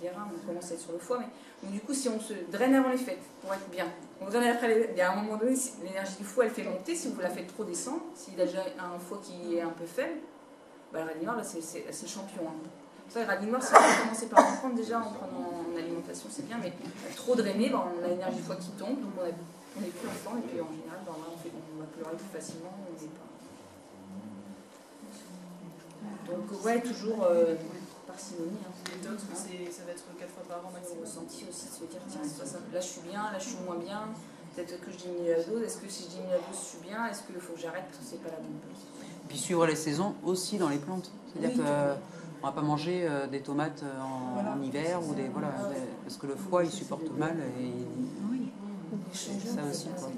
Speaker 2: des reins, on commence à être sur le foie. Mais... Donc, du coup, si on se draine avant les fêtes, pour être bien, on draine après à un moment donné, l'énergie du foie, elle fait monter. Si vous la faites trop descendre, s'il a déjà un foie qui est un peu faible, le radis noir, c'est le champion. Hein. Ça, le radis noir, si on commence par en prendre déjà en prenant en alimentation, c'est bien, mais trop drainé, on a l'énergie du foie qui tombe, donc on n'est plus en forme, et puis en général, on va pleurer plus facilement. Donc, toujours parcimonie. Hein.
Speaker 1: Ça va être 4 fois par an maximum.
Speaker 2: Ressenti aussi, de se dire, tiens, là je suis bien, là je suis moins bien, peut-être que je diminue la dose, est-ce que si je diminue la dose, je suis bien, est-ce qu'il faut que j'arrête parce que c'est pas la bonne dose?
Speaker 4: Puis suivre les saisons aussi dans les plantes. C'est-à-dire qu'on ne va pas manger des tomates en hiver ou parce que le foie il supporte mal et ça aussi quoi.